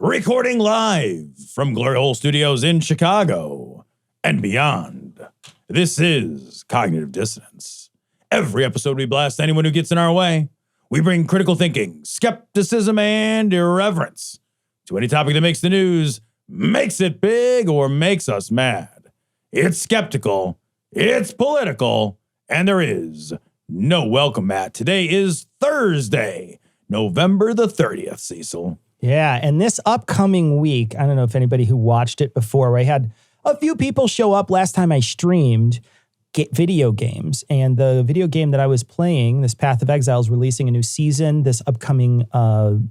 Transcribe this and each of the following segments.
recording live from Glory Hole Studios in Chicago and beyond. This is Cognitive Dissonance. Every episode we blast anyone who gets in our way. We bring critical thinking, skepticism, and irreverence to any topic that makes the news, makes it big, or makes us mad. It's skeptical, it's political, and there is no welcome mat. Today is Thursday, November the 30th, Cecil. Yeah, and this upcoming week, I don't know if anybody who watched it before, I had a few people show up last time I streamed video games, and the video game that I was playing, this Path of Exile, is releasing a new season this upcoming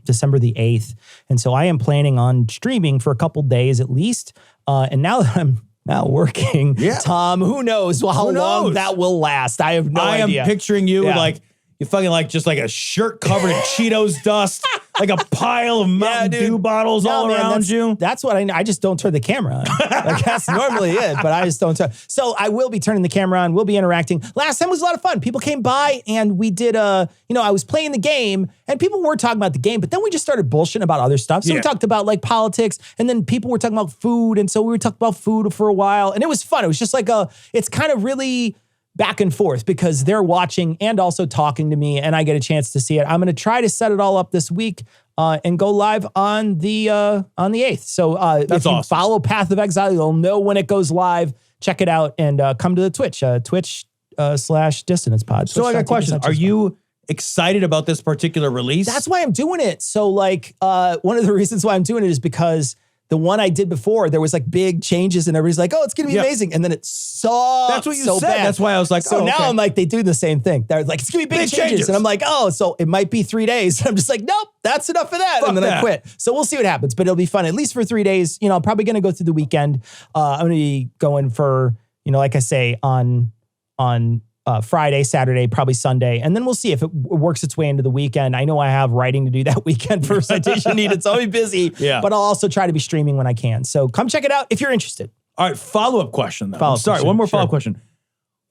December the 8th, and so I am planning on streaming for a couple days at least, and now that I'm working, Tom, who knows how long that will last? I have no idea. I am picturing you like, you fucking like just like a shirt covered in Cheetos dust, like a pile of Mountain Dew bottles all around you. That's what I just don't turn the camera on. Like, that's normally it, but I just don't turn. So I will be turning the camera on. We'll be interacting. Last time was a lot of fun. People came by and we did, I was playing the game and people were talking about the game, but then we just started bullshitting about other stuff. So we talked about like politics, and then people were talking about food. And so we were talking about food for a while, and it was fun. It was just like it's kind of really back and forth because they're watching and also talking to me, and I get a chance to see it. I'm going to try to set it all up this week and go live on the 8th. So if you follow Path of Exile, you'll know when it goes live. Check it out and come to the Twitch, Twitch/Dissonance Pod. So I got a question. Are you excited about this particular release? That's why I'm doing it. So like one of the reasons why I'm doing it is because the one I did before, there was like big changes and everybody's like, oh, it's going to be amazing. And then it sucked. That's what you so said. bad. That's why I was like, so now I'm like, they do the same thing. They're like, it's going to be big changes. And I'm like, oh, so it might be 3 days. I'm just like, nope, that's enough of that. And then I quit. So we'll see what happens, but it'll be fun, at least for 3 days. I'm probably going to go through the weekend. I'm going to be going for, like I say, on Friday, Saturday, probably Sunday. And then we'll see if it works its way into the weekend. I know I have writing to do that weekend for citation needed, so I'll be busy. Yeah. But I'll also try to be streaming when I can. So come check it out if you're interested. All right, follow-up question, though. One more follow-up question.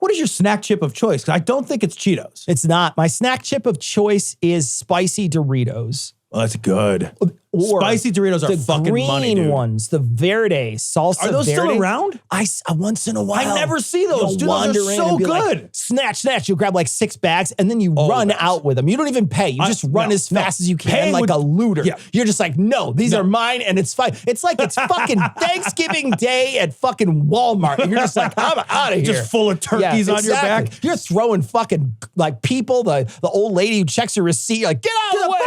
What is your snack chip of choice? Because I don't think it's Cheetos. It's not. My snack chip of choice is spicy Doritos. Well, that's good. Or spicy Doritos are fucking money, dude. The green ones, the Verde, salsa Verde. Are those still around? Once in a while. I never see those. Dude, those are so good. Like, snatch. You grab like 6 bags and then you run out with them. You don't even pay. You just run as fast as you can like a looter. Yeah. You're just like, no, these are mine and it's fine. It's like it's fucking Thanksgiving Day at fucking Walmart. And you're just like, I'm out of here. Just full of turkeys on your back. You're throwing fucking like people, the old lady who checks your receipt, you're like, get out of the way.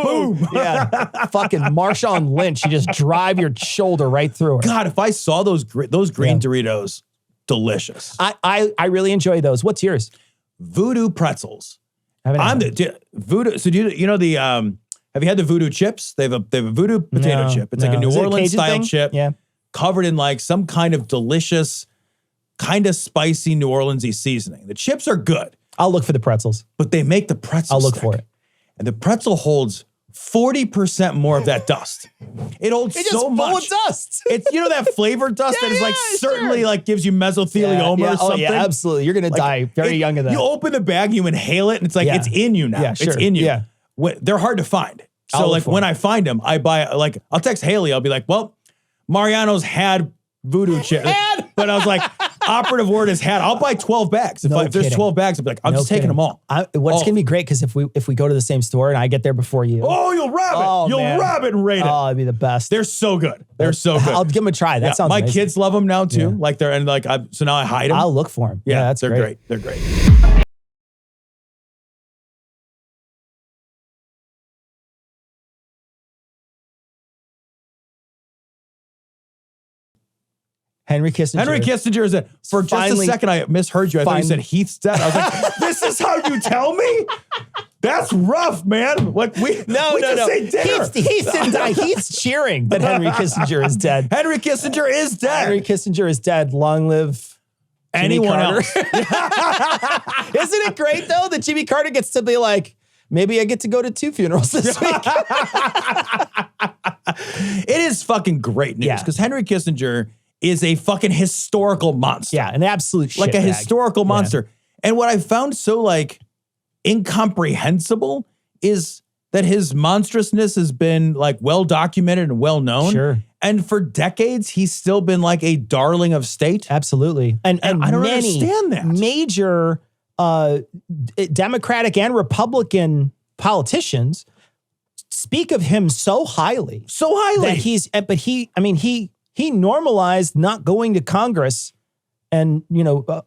Boom. Yeah. Fucking Marshawn Lynch. You just drive your shoulder right through her. God, if I saw those green Doritos, delicious. I really enjoy those. What's yours? Voodoo pretzels. Voodoo. So do you know the have you had the Voodoo chips? They have a Voodoo potato chip. It's like a New Orleans style chip. Yeah. Covered in like some kind of delicious, kind of spicy New Orleans-y seasoning. The chips are good. I'll look for the pretzels. But they make the pretzel I'll look for it. And the pretzel holds 40% more of that dust. It holds so much. It's full of dust. It's, that flavor dust that is like certainly like gives you mesothelioma or something. Oh yeah, absolutely. You're going to die very young of that. You open the bag, you inhale it, and it's like, it's in you now. Yeah, sure. It's in you. Yeah. They're hard to find. So like when I find them, I buy, like, I'll text Haley. I'll be like, well, Mariano's had Voodoo chips. But I was like, operative word is had. I'll buy 12 bags. If there's 12 bags, I'll be like, I'm just taking them all. What's going to be great, because if we go to the same store and I get there before you. Oh, you'll rob it. You'll rob it and rate it. Oh, it'd be the best. They're so good. They're so good. I'll give them a try. That sounds amazing. My kids love them now too. Like so now I hide them. I'll look for them. Yeah, they're great. They're great. Henry Kissinger is dead. For just a second, I misheard you. I thought you said Heath's dead. I was like, this is how you tell me? That's rough, man. No. Say dinner. Heath didn't die. Heath's cheering that Henry Kissinger is dead. Henry Kissinger is dead. Henry Kissinger is dead. Long live anyone else. Isn't it great, though, that Jimmy Carter gets to be like, maybe I get to go to 2 funerals this week? It is fucking great news, because Henry Kissinger is a fucking historical monster. Yeah, an absolute shit like a historical monster. And what I found so like incomprehensible is that his monstrousness has been like well documented and well known. Sure. And for decades, he's still been like a darling of state. Absolutely. And I don't many understand that. major Democratic and Republican politicians speak of him so highly. That he normalized not going to Congress and,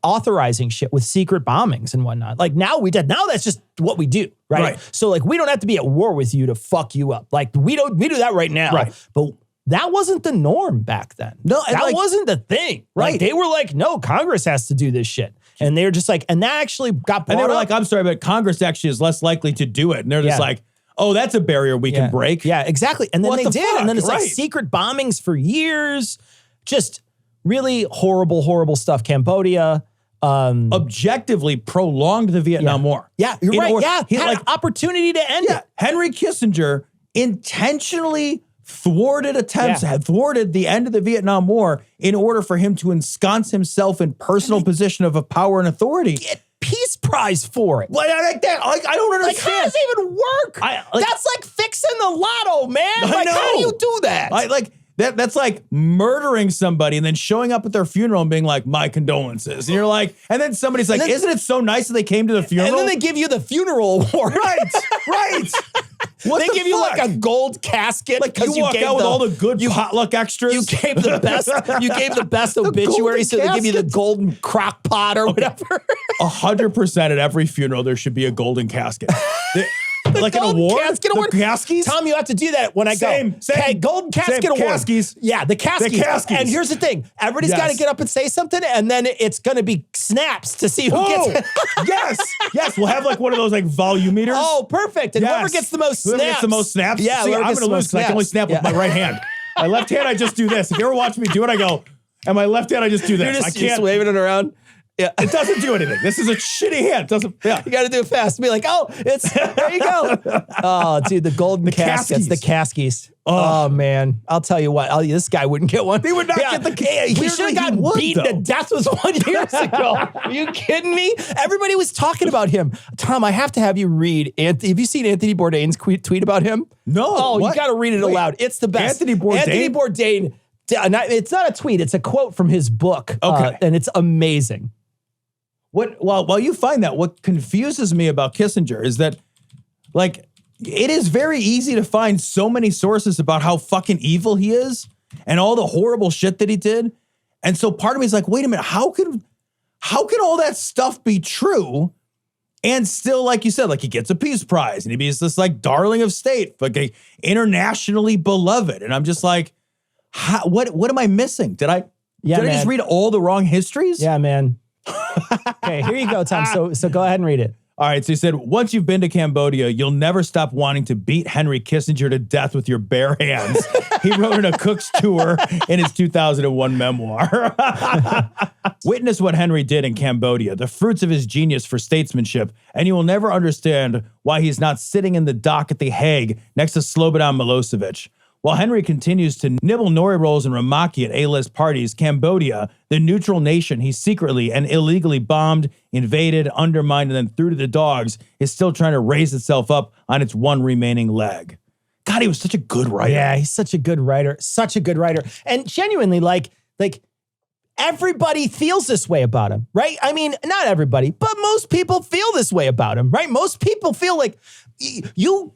authorizing shit with secret bombings and whatnot. Like now that's just what we do, right? So like, we don't have to be at war with you to fuck you up. Like we do that right now. Right. But that wasn't the norm back then. No, that wasn't the thing. Right. Like, they were like, no, Congress has to do this shit. And they were just like, and that actually got brought up. And they were like, I'm sorry, but Congress actually is less likely to do it. And they're just like, oh, that's a barrier we can break. Yeah, exactly. And then they did. Fuck? And then it's like secret bombings for years. Just really horrible, horrible stuff. Cambodia. Objectively prolonged the Vietnam War. Yeah, you're right. He had like an opportunity to end it. Henry Kissinger intentionally thwarted the end of the Vietnam War in order for him to ensconce himself in personal position of power and authority. Get Peace Prize for it. Like that. Like, I don't understand. Like, how does it even work? That's like fixing the lotto, man. Like, how do you do that? That's like murdering somebody and then showing up at their funeral and being like, my condolences. And you're like, and then somebody's like, isn't it so nice that they came to the funeral? And then they give you the funeral award. Right. They give you like a gold casket. Like you walk out with all the good potluck extras. You gave the best. You gave the best obituary, so they give you the golden crock pot or whatever. 100% at every funeral there should be a golden casket. Like an award? Casket award? The Caskies? Tom, you have to do that when I go. Same. Okay, golden casket award. Caskies. Yeah, the Caskies. And here's the thing. Everybody's got to get up and say something, and then it's going to be snaps to see who gets it. Yes. We'll have like one of those like volume meters. Oh, perfect. And whoever gets the most snaps. Whoever gets the most snaps. Yeah, See, I'm going to lose because I can only snap with my right hand. My left hand, I just do this. If you ever watch me do it, I go, and my left hand, I just do this. I can't. Just waving it around. Yeah, it doesn't do anything. This is a shitty hand. It doesn't. Yeah, you got to do it fast. Be like, oh, there you go. Oh, dude, the golden caskets, the Caskies. Oh man, I'll tell you what. This guy wouldn't get one. He would not get the case. We should have gotten beaten to death with one years ago. Are you kidding me? Everybody was talking about him. Tom, I have to have you read. Have you seen Anthony Bourdain's tweet about him? No. Oh, you got to read it aloud. It's the best. Anthony Bourdain. It's not a tweet. It's a quote from his book. Okay, and it's amazing. While you find that, what confuses me about Kissinger is that, like, it is very easy to find so many sources about how fucking evil he is and all the horrible shit that he did. And so part of me is like, wait a minute, how can all that stuff be true? And still, like you said, like he gets a Peace Prize and he's this like darling of state, like internationally beloved. And I'm just like, what am I missing? Did I just read all the wrong histories? Yeah, man. Okay, here you go, Tom. So go ahead and read it. All right, so he said, once you've been to Cambodia, you'll never stop wanting to beat Henry Kissinger to death with your bare hands. He wrote in A Cook's Tour in his 2001 memoir. Witness what Henry did in Cambodia, the fruits of his genius for statesmanship, and you will never understand why he's not sitting in the dock at The Hague next to Slobodan Milosevic. While Henry continues to nibble nori rolls and ramaki at A-list parties, Cambodia, the neutral nation he secretly and illegally bombed, invaded, undermined, and then threw to the dogs, is still trying to raise itself up on its one remaining leg. God, he was such a good writer. Yeah, he's such a good writer. Such a good writer. And genuinely, like everybody feels this way about him, right? I mean, not everybody, but most people feel this way about him, right? Most people feel like you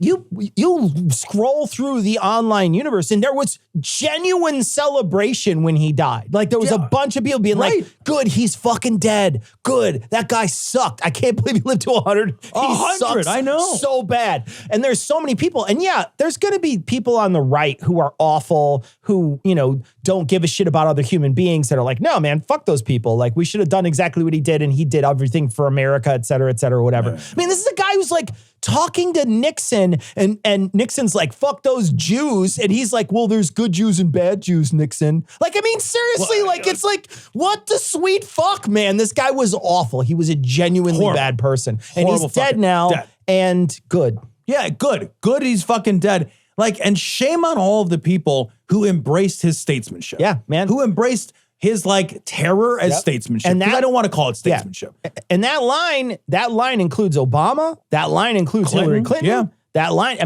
scroll through the online universe and there was genuine celebration when he died. Like there was a bunch of people being like, good, he's fucking dead. Good, that guy sucked. I can't believe he lived to 100. He sucks I know. so bad. And there's so many people. And yeah, there's going to be people on the right who are awful, who, don't give a shit about other human beings that are like, no, man, fuck those people. Like we should have done exactly what he did. And he did everything for America, et cetera, whatever. Right. I mean, this is a guy who's like talking to Nixon and Nixon's like, fuck those Jews. And he's like, well, there's good Jews and bad Jews, Nixon. Like, I mean, seriously, it's like, what the sweet fuck, man? This guy was awful. He was a genuinely bad person. And he's dead now. And good. Yeah, good. Good, he's fucking dead. Like, and shame on all of the people who embraced his statesmanship. Yeah, man. Who embraced his like terror as statesmanship. And I don't want to call it statesmanship. Yeah. And that line includes Obama. That line includes Hillary Clinton. Yeah. That line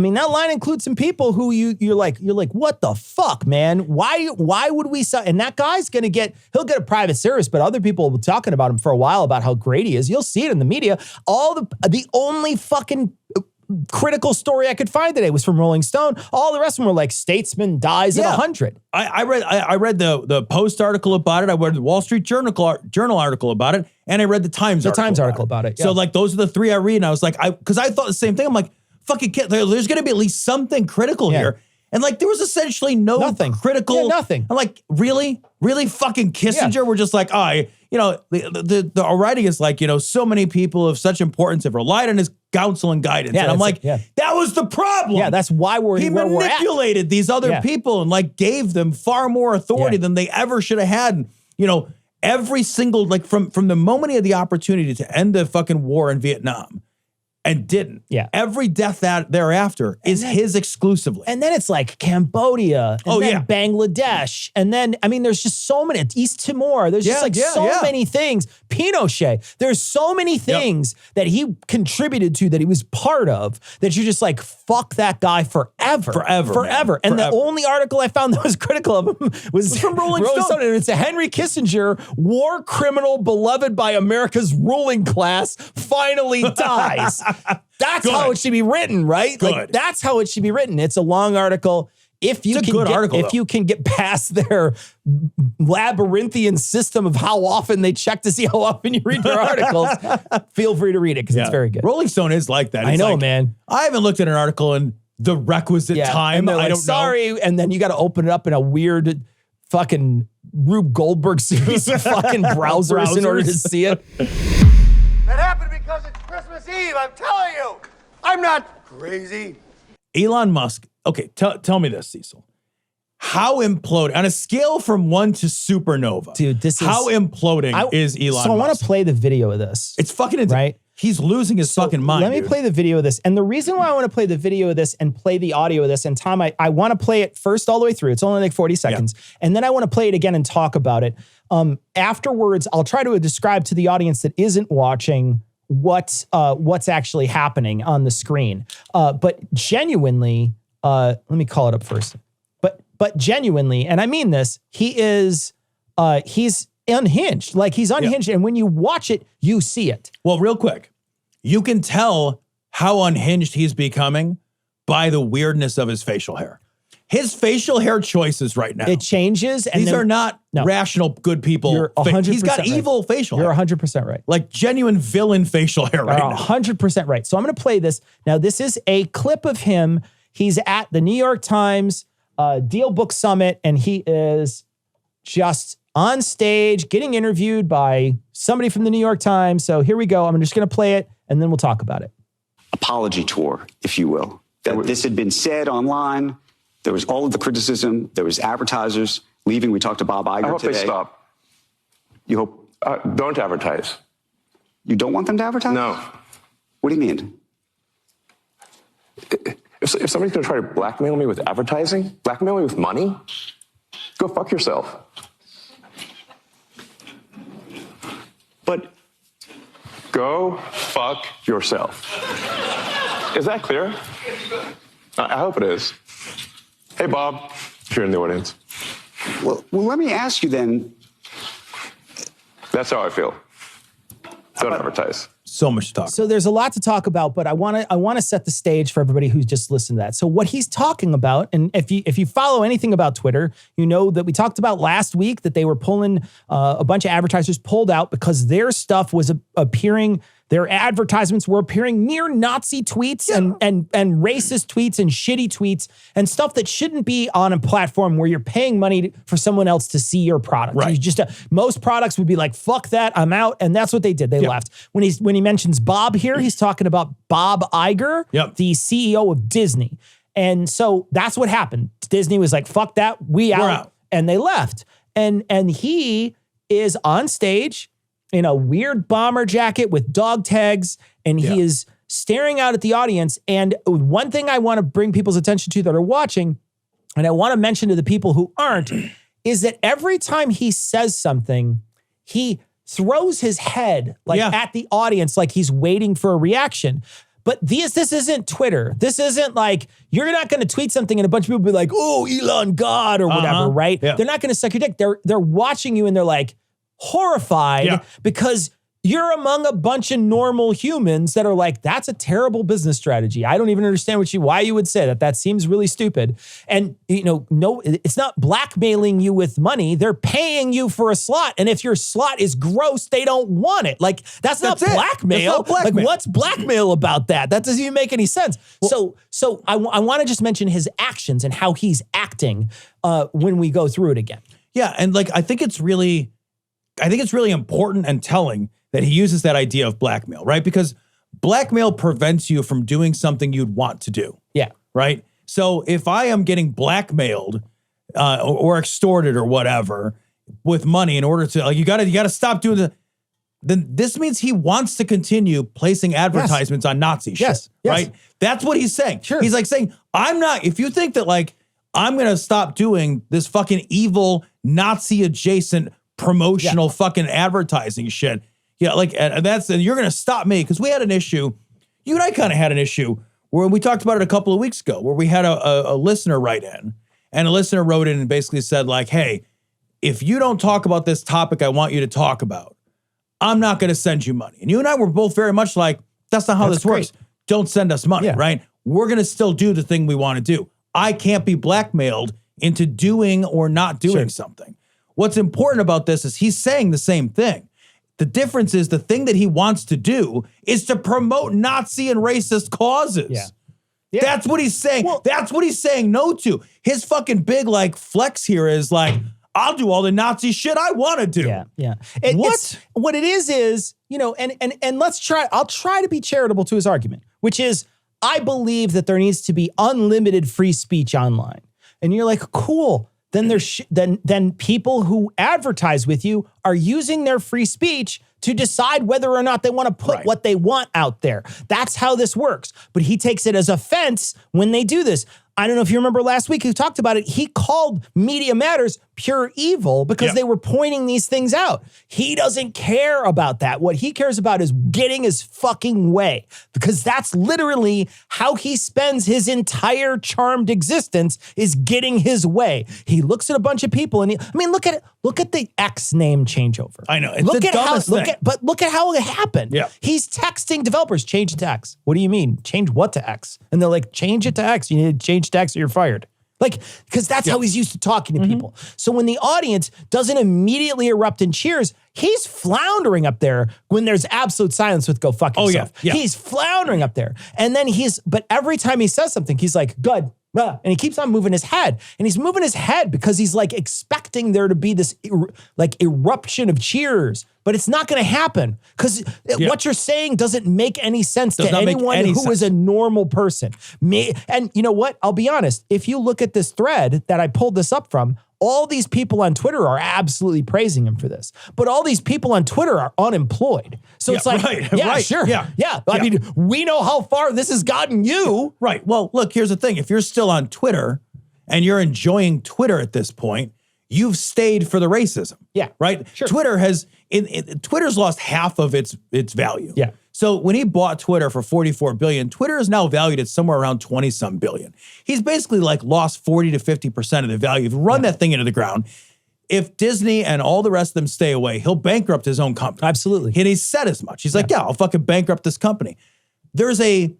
includes some people who you're like, what the fuck, man? Why would we and that guy's he'll get a private service, but other people will be talking about him for a while about how great he is. You'll see it in the media. The only fucking critical story I could find today was from Rolling Stone. All the rest of them were like, statesman dies at 100. I read the Post article about it. I read the Wall Street Journal article about it, and I read the Times article about it. Yeah. So like those are the three I read, and I was like, because I thought the same thing. I'm like, fucking kid, there's going to be at least something critical here. And like, there was essentially nothing critical. Yeah, nothing. I'm like, really fucking Kissinger? We're just like, the writing is like, so many people of such importance have relied on his counsel and guidance. And I'm like, that was the problem. Yeah, that's why he manipulated these other people and like gave them far more authority than they ever should have had. And, every single, like from the moment he had the opportunity to end the fucking war in Vietnam, and didn't. Yeah. Every death thereafter is his exclusively. And then it's like Cambodia, and then Bangladesh, and then, there's just so many, East Timor, there's just so many things. Pinochet, there's so many things that he contributed to, that he was part of, that you're just like, fuck that guy forever. Forever. And the only article I found that was critical of him was from Rolling Stone. And it's a Henry Kissinger, war criminal beloved by America's ruling class, finally dies. That's how it should be written, right? Good. Like, that's how it should be written. It's a long article. If you can get past their labyrinthian system of how often they check to see how often you read their articles, feel free to read it because it's very good. Rolling Stone is like that. I know, man. I haven't looked at an article in the requisite time. And I don't know. And then you got to open it up in a weird fucking Rube Goldberg series of fucking browsers in order to see it. That happened because it's Christmas Eve, I'm telling you. I'm not crazy. Elon Musk, okay, tell me this, Cecil. How imploding, on a scale from 1 to supernova, dude, how imploding is Elon Musk? So I want to play the video of this. It's fucking insane. Right? He's losing his fucking mind. Let me play the video of this. And the reason why I want to play the video of this and play the audio of this, and Tom, I want to play it first all the way through. It's only like 40 seconds. Yeah. And then I want to play it again and talk about it. Afterwards, I'll try to describe to the audience that isn't watching what's actually happening on the screen. But genuinely, let me call it up first. But genuinely, and I mean this, he's unhinged. Like, he's unhinged. And when you watch it, you see it. Well, real quick, you can tell how unhinged he's becoming by the weirdness of his facial hair. His facial hair choices right now. It changes. And these are not rational, good people. You're 100% He's got evil facial hair. You're 100% right. Like genuine villain facial hair right now. 100% right. So I'm going to play this. Now, this is a clip of him. He's at the New York Times Deal Book Summit, and he is just on stage getting interviewed by somebody from the New York Times. So here we go. I'm just going to play it, and then we'll talk about it. Apology tour, if you will. That this had been said online. There was all of the criticism. There was advertisers leaving. We talked to Bob Iger today. I hope they stop. You hope? Don't advertise. You don't want them to advertise? No. What do you mean? If somebody's going to try to blackmail me with advertising, blackmail me with money, go fuck yourself. But go fuck yourself. Is that clear? I hope it is. Hey, Bob, if you're in the audience. Well, let me ask you then. That's how I feel. Don't advertise. So much to talk. So there's a lot to talk about, but I want to set the stage for everybody who's just listened to that. So what he's talking about, and if you follow anything about Twitter, you know that we talked about last week that they were pulling a bunch of advertisers pulled out because their stuff was appearing. Their advertisements were appearing near Nazi tweets and racist tweets and shitty tweets and stuff that shouldn't be on a platform where you're paying money for someone else to see your product. Right. You just most products would be like, fuck that, I'm out. And that's what they did. They left. When he mentions Bob here, he's talking about Bob Iger, the CEO of Disney. And so that's what happened. Disney was like, fuck that, we're out. And they left. And he is on stage in a weird bomber jacket with dog tags, and he is staring out at the audience. And one thing I want to bring people's attention to that are watching, and I want to mention to the people who aren't, is that every time he says something, he throws his head at the audience like he's waiting for a reaction. But this isn't Twitter. This isn't like, you're not going to tweet something and a bunch of people be like, oh, Elon God or whatever, right? Yeah. They're not going to suck your dick. They're watching you and they're like horrified because you're among a bunch of normal humans that are like, that's a terrible business strategy. I don't even understand why you would say that. That seems really stupid. And, no, it's not blackmailing you with money. They're paying you for a slot. And if your slot is gross, they don't want it. Like, that's not blackmail. That's not blackmail. Like, what's blackmail about that? That doesn't even make any sense. Well, so I want to just mention his actions and how he's acting when we go through it again. Yeah. And like, I think it's really important and telling that he uses that idea of blackmail, right? Because blackmail prevents you from doing something you'd want to do. Yeah. Right? So if I am getting blackmailed or extorted or whatever with money in order to, like, you gotta stop doing the, then this means he wants to continue placing advertisements on Nazi shit, right? That's what he's saying. Sure. He's like saying, if you think that like, I'm gonna stop doing this fucking evil Nazi adjacent promotional fucking advertising shit. Yeah, like, and you're going to stop me, because we had an issue, you and I kind of had an issue where we talked about it a couple of weeks ago, where we had a listener write in, and a listener wrote in and basically said like, hey, if you don't talk about this topic I want you to talk about, I'm not going to send you money. And you and I were both very much like, that's not how this works. Don't send us money, right? We're going to still do the thing we want to do. I can't be blackmailed into doing or not doing something. What's important about this is he's saying the same thing. The difference is the thing that he wants to do is to promote Nazi and racist causes. Yeah. That's what he's saying. Well, that's what he's saying no to. His fucking big like flex here is like, I'll do all the Nazi shit I want to do. Yeah. What it is, and I'll try to be charitable to his argument, which is, I believe that there needs to be unlimited free speech online. And you're like, cool. Then then people who advertise with you are using their free speech to decide whether or not they want to put what they want out there. That's how this works. But he takes it as offense when they do this. I don't know if you remember last week, we talked about it. He called Media Matters pure evil because they were pointing these things out. He doesn't care about that. What he cares about is getting his fucking way, because that's literally how he spends his entire charmed existence, is getting his way. He looks at a bunch of people and look at the X name changeover. I know. It's the dumbest thing. Look at how it happened. Yeah. He's texting developers, change it to X. What do you mean? Change what to X? And they're like, change it to X. You need to change to X or you're fired. Like, because that's how he's used to talking to people. So when the audience doesn't immediately erupt in cheers, he's floundering up there when there's absolute silence with go fuck yourself. Yeah. He's floundering up there. And then but every time he says something, he's like, good. And he keeps on moving his head. And he's moving his head because he's like expecting there to be this like eruption of cheers. But it's not going to happen because what you're saying doesn't make any sense to anyone who is a normal person. And you know what? I'll be honest. If you look at this thread that I pulled this up from, all these people on Twitter are absolutely praising him for this. But all these people on Twitter are unemployed. So it's like, sure. Yeah. I mean, we know how far this has gotten you. Right. Well, look, here's the thing. If you're still on Twitter and you're enjoying Twitter at this point, you've stayed for the racism. Yeah. Right? Sure. Twitter has, Twitter's lost half of its value. Yeah. So when he bought Twitter for $44 billion, Twitter is now valued at somewhere around 20-some billion. He's basically like lost 40 to 50% of the value. If you run that thing into the ground, if Disney and all the rest of them stay away, he'll bankrupt his own company. Absolutely. And he said as much. He's like, I'll fucking bankrupt this company. There's a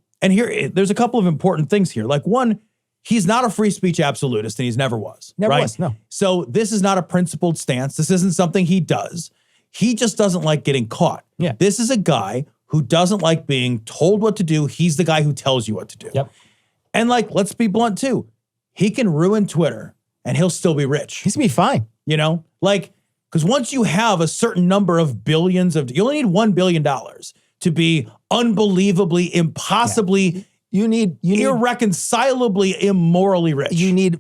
couple of important things here. Like one, he's not a free speech absolutist and he's never was. Never was, no. So this is not a principled stance. This isn't something he does. He just doesn't like getting caught. Yeah. This is a guy who doesn't like being told what to do. He's the guy who tells you what to do. Yep. And like, let's be blunt too. He can ruin Twitter and he'll still be rich. He's gonna be fine. You know, like, because once you have a certain number of billions you only need $1 billion to be unbelievably, impossibly, you need irreconcilably immorally rich. You need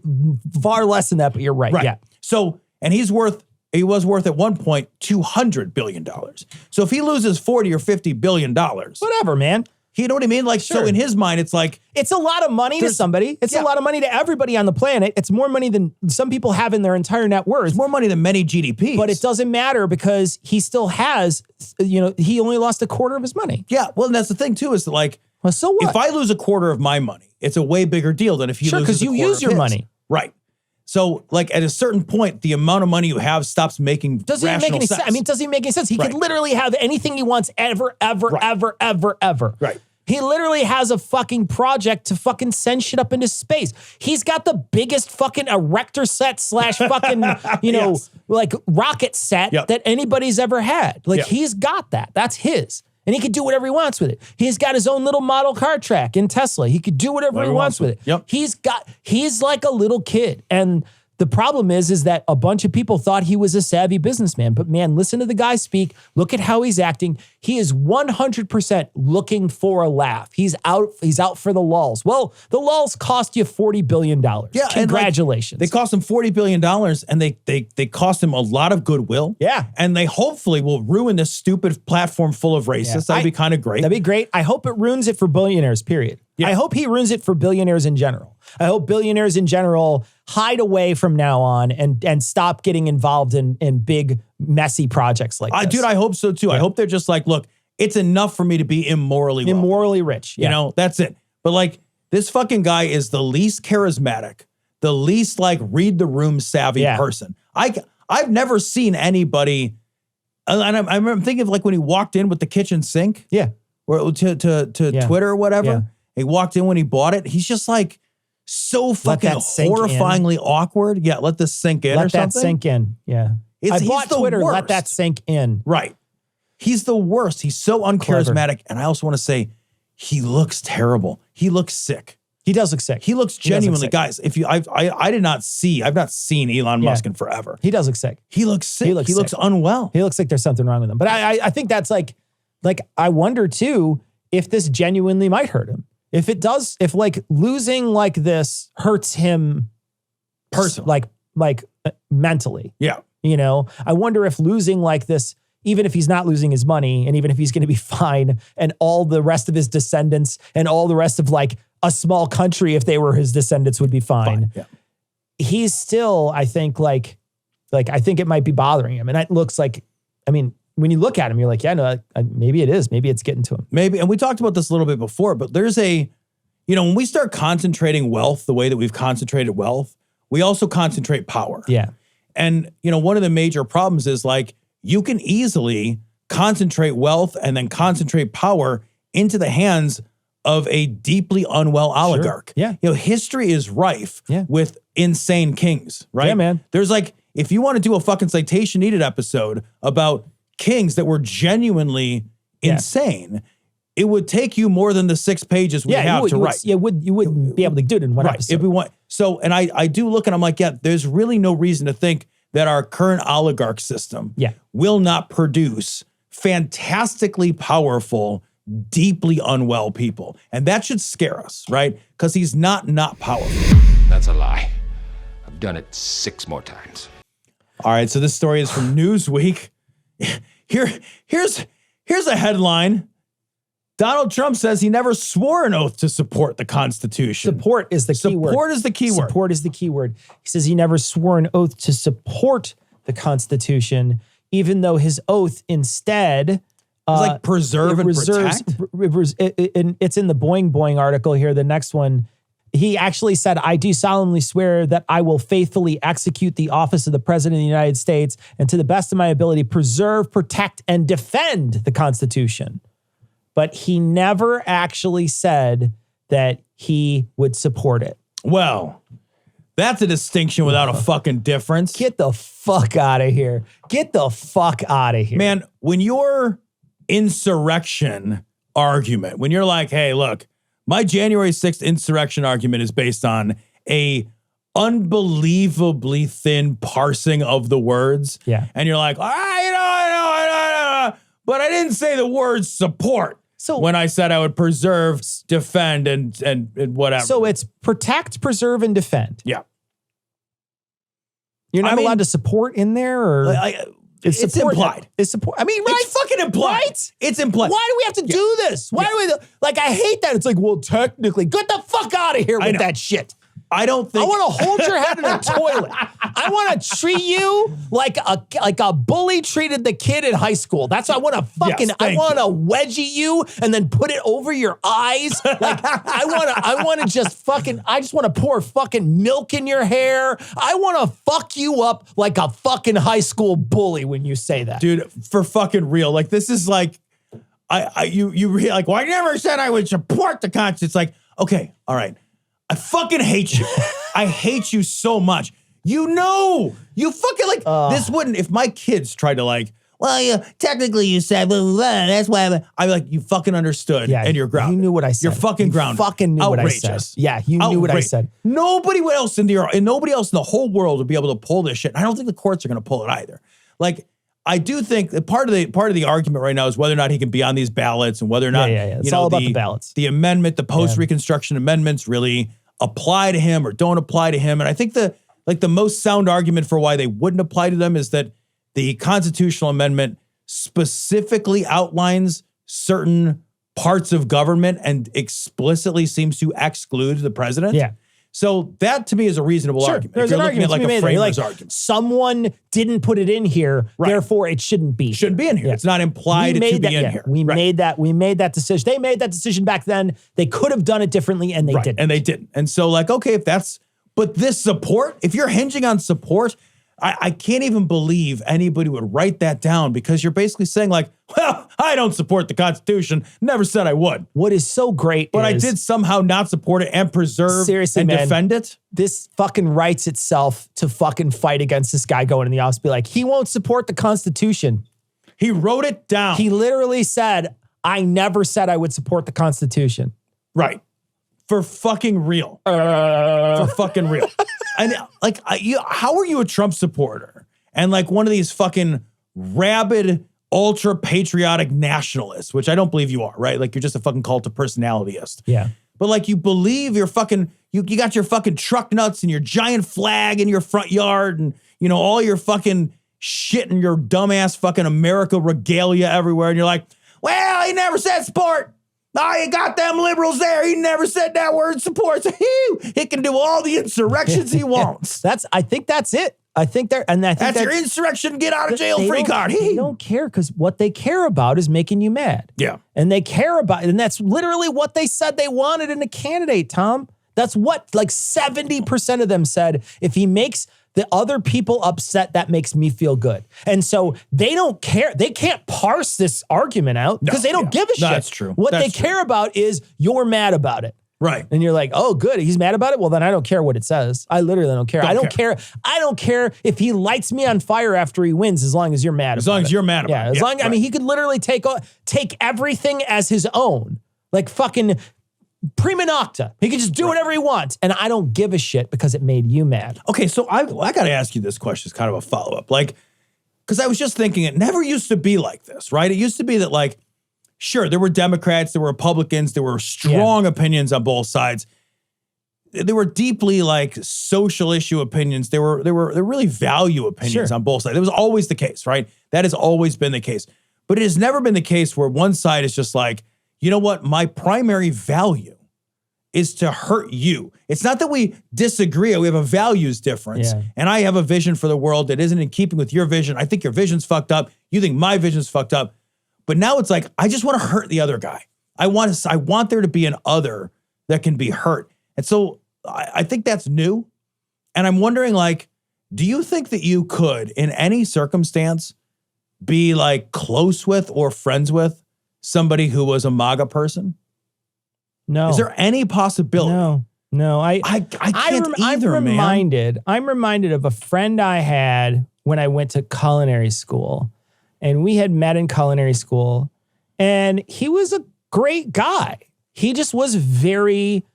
far less than that, but you're right. Yeah. So, and he was worth at one point $200 billion. So if he loses 40 or 50 billion dollars, whatever, man. You know what I mean? Like, sure. So in his mind, it's like, it's a lot of money to somebody. It's a lot of money to everybody on the planet. It's more money than some people have in their entire net worth. It's more money than many GDPs. But it doesn't matter because he still has, he only lost a quarter of his money. Yeah. Well, and that's the thing too, is that like, Well, so what? If I lose a quarter of my money, it's a way bigger deal than if he Sure, loses 'cause you a quarter use of your his. money. Right. So, like, at a certain point, the amount of money you have stops making Doesn't even make rational any sense. I mean, it doesn't even make any sense. He could literally have anything he wants ever. Right. He literally has a fucking project to fucking send shit up into space. He's got the biggest fucking erector set / fucking, Yes. like rocket set that anybody's ever had. Like he's got that. That's his. And he could do whatever he wants with it. He's got his own little model car track in Tesla. He could do whatever he wants with it. Yep. He's like a little kid. And the problem is that a bunch of people thought he was a savvy businessman. But man, listen to the guy speak. Look at how he's acting. He is 100% looking for a laugh. He's out for the lulz. Well, the lulz cost you $40 billion. Yeah, congratulations. They cost him $40 billion and they cost him a lot of goodwill. Yeah. And they hopefully will ruin this stupid platform full of racists. That'd be kind of great. That'd be great. I hope it ruins it for billionaires, period. Yeah. I hope he ruins it for billionaires in general. I hope billionaires in general hide away from now on and stop getting involved in big, messy projects like this. Dude, I hope so too. I hope they're just like, look, it's enough for me to be immorally rich. You know, that's it. But like, this fucking guy is the least charismatic, the least like read the room savvy person. I've never seen anybody, and I'm thinking of like when he walked in with the kitchen sink. Yeah. Or to Twitter or whatever. Yeah. He walked in when he bought it. He's just like so fucking horrifyingly awkward. Yeah, let this sink in or something. Let that sink in. Yeah. I bought Twitter. Worst. Let that sink in. Right. He's the worst. He's so uncharismatic. And I also want to say, he looks terrible. He looks sick. He does look sick. He looks genuinely, guys. If you, I've not seen Elon Musk in forever. He does look sick. He looks sick. He looks unwell. He looks like there's something wrong with him. But I think that's like I wonder too if this genuinely might hurt him. If it does, if like losing like this hurts him personally, like mentally. Yeah. You know, I wonder if losing like this, even if he's not losing his money and even if he's going to be fine and all the rest of his descendants and all the rest of like a small country, if they were his descendants, would be fine. Yeah. He's still, I think like I think it might be bothering him. And it looks like, I mean, when you look at him, you're like, yeah, no, maybe it is. Maybe it's getting to him. Maybe. And we talked about this a little bit before, but there's when we start concentrating wealth the way that we've concentrated wealth, we also concentrate power. Yeah. And, one of the major problems is like, you can easily concentrate wealth and then concentrate power into the hands of a deeply unwell oligarch. Yeah. History is rife with insane kings, right? Yeah, man. There's like, if you want to do a fucking Citation Needed episode about kings that were genuinely insane, it would take you more than the 6 pages we have to write. You wouldn't be able to do it in one episode. If we want, so, and I do look and I'm like, there's really no reason to think that our current oligarch system will not produce fantastically powerful, deeply unwell people. And that should scare us, right? Because he's not powerful. That's a lie. I've done it 6 more times. All right, so this story is from Newsweek. Here's a headline. Donald Trump says he never swore an oath to support the Constitution. Support is the key word. Support is the key word. Support is the key word. He says he never swore an oath to support the Constitution, even though his oath instead it's like preserve and protect. It's in the Boing Boing article here, the next one. He actually said, I do solemnly swear that I will faithfully execute the office of the President of the United States and to the best of my ability, preserve, protect, and defend the Constitution. But he never actually said that he would support it. Well, that's a distinction without a fucking difference. Get the fuck out of here. Get the fuck out of here. Man, when your insurrection argument, when you're like, hey, look, my January 6th insurrection argument is based on a unbelievably thin parsing of the words. Yeah. And you're like, I know, but I didn't say the word support. So when I said I would preserve, defend, and whatever. So it's protect, preserve, and defend. Yeah. You're not allowed to support in there, or it's implied. It's support. I mean, right? It's fucking implied. Right? It's implied. Why do we have to do this? Why do we I hate that. It's like, well, technically, get the fuck out of here with that shit. I don't think I want to hold your head in a toilet. I want to treat you like a bully treated the kid in high school. That's what I want to fucking. Yes, I want to wedgie you and then put it over your eyes. Like I want to just fucking. I just want to pour fucking milk in your hair. I want to fuck you up like a fucking high school bully when you say that, dude. For fucking real, like this is like, you like. Well, I never said I would support the Constitution. It's like, okay, all right. I fucking hate you. I hate you so much. You know, you fucking like this wouldn't, if my kids tried to like, well, yeah, technically you said, blah, blah, blah, that's why I'm like, you fucking understood and you're grounded. You knew what I said. You're fucking grounded. You fucking knew Outrageous. what I said. Yeah, you knew what I said. Nobody else in the whole world would be able to pull this shit. I don't think the courts are going to pull it either. Like, I do think that part of the argument right now is whether or not he can be on these ballots and whether or not It's all about the ballots. The amendment, the post-Reconstruction amendments really apply to him or don't apply to him. And I think the most sound argument for why they wouldn't apply to them is that the constitutional amendment specifically outlines certain parts of government and explicitly seems to exclude the president. Yeah. So that to me is a reasonable argument. There's an argument like to be a made there. framer's Like, argument. someone didn't put it in here, therefore it shouldn't be. Shouldn't be in here. It's not implied to be in here. We made that decision. They made that decision back then. They could have done it differently and they didn't. And they didn't. And so like, okay, but this support, if you're hinging on support, I can't even believe anybody would write that down because you're basically saying like, well, I don't support the Constitution. Never said I would. What is so great But I did somehow not support it and preserve and defend it. This fucking writes itself to fucking fight against this guy going in the office. Be like, he won't support the Constitution. He wrote it down. He literally said, I never said I would support the Constitution. Right. For fucking real. For fucking real. And like, how are you a Trump supporter? And like one of these fucking rabid, ultra patriotic nationalists, which I don't believe you are, right? Like you're just a fucking cult of personalityist. Yeah. But like you believe you're fucking, you got your fucking truck nuts and your giant flag in your front yard and, you know, all your fucking shit and your dumbass fucking America regalia everywhere. And you're like, well, he never said support. Oh, you got them liberals there. He never said that word support. So he can do all the insurrections he wants. I think that's it. I think that's your insurrection, get out of jail free card. They don't care because what they care about is making you mad. Yeah. And they care about, and that's literally what they said they wanted in a candidate, Tom. That's what like 70% of them said. If he makes the other people upset, that makes me feel good. And so they don't care. They can't parse this argument out because they don't give a shit. That's true. What they care about is you're mad about it. Right. And you're like, oh, good. He's mad about it. Well, then I don't care what it says. I literally don't care. I don't care if he lights me on fire after he wins, as long as you're mad about it. As long as you're mad about it. As long, I mean, he could literally take everything as his own. Like fucking prima nocta. He could just do whatever he wants. And I don't give a shit because it made you mad. Okay, so I got to ask you this question. It's kind of a follow-up. Like, because I was just thinking it never used to be like this, right? It used to be that like, sure, there were Democrats, there were Republicans, there were strong opinions on both sides. There were deeply like social issue opinions. There were really value opinions on both sides. It was always the case, right? That has always been the case. But it has never been the case where one side is just like, you know what? My primary value is to hurt you. It's not that we disagree. We have a values difference. Yeah. And I have a vision for the world that isn't in keeping with your vision. I think your vision's fucked up. You think my vision's fucked up. But now it's like, I just want to hurt the other guy. I want there to be an other that can be hurt. And so I think that's new. And I'm wondering, like, do you think that you could, in any circumstance, be like close with or friends with somebody who was a MAGA person? No. Is there any possibility? No. I can't either, man. I'm reminded of a friend I had when I went to culinary school. And we had met in culinary school. And he was a great guy. He just was very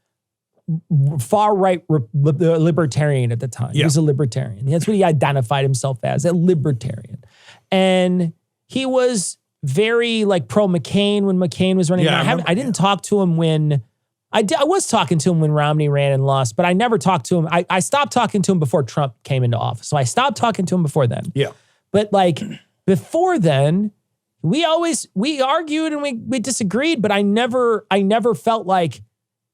far-right libertarian at the time. He was a libertarian. That's what he identified himself as, a libertarian. And he was very like pro-McCain when McCain was running. I didn't talk to him when I was talking to him when Romney ran and lost, but I never talked to him. I stopped talking to him before Trump came into office. So I stopped talking to him before then. Yeah. But like before then, we argued and we disagreed, but I never felt like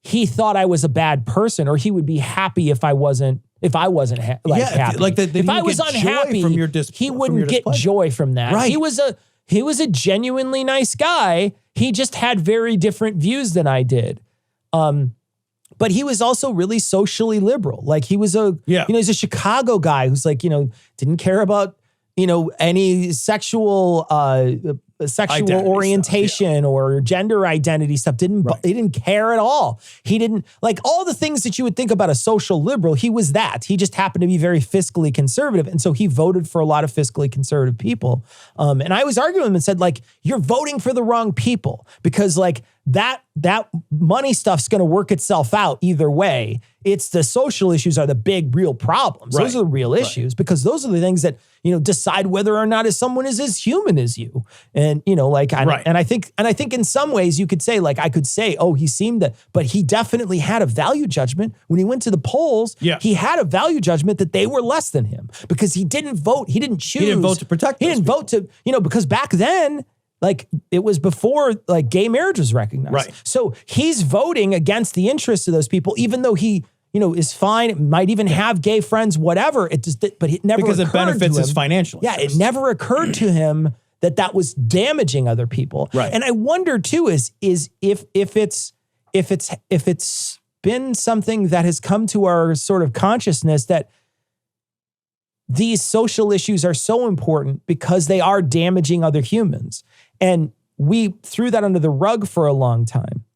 he thought I was a bad person, or he would be happy if I wasn't happy. If I was unhappy, he wouldn't get joy from that. Right. He was a genuinely nice guy. He just had very different views than I did. But he was also really socially liberal. Like he was he's a Chicago guy who's like, didn't care about, any sexual orientation or gender identity stuff. He didn't care at all. He didn't like all the things that you would think about a social liberal. He was that. He just happened to be very fiscally conservative. And so he voted for a lot of fiscally conservative people. And I was arguing with him and said, like, you're voting for the wrong people, because like that money stuff's going to work itself out either way. It's the social issues are the big real problems. Right. Those are the real issues, because those are the things that, decide whether or not someone is as human as you. And, and I think in some ways you could say, like, I could say, oh, he seemed to, but he definitely had a value judgment when he went to the polls. Yeah. He had a value judgment that they were less than him because he didn't vote. He didn't choose. He didn't vote to protect. He didn't vote to, because back then, like it was before like gay marriage was recognized. Right. So he's voting against the interests of those people, even though he, is fine, might even have gay friends, whatever. But it never because it benefits his financial interest. Yeah, it never occurred to him that was damaging other people. Right. And I wonder too is if it's been something that has come to our sort of consciousness that these social issues are so important because they are damaging other humans. And we threw that under the rug for a long time.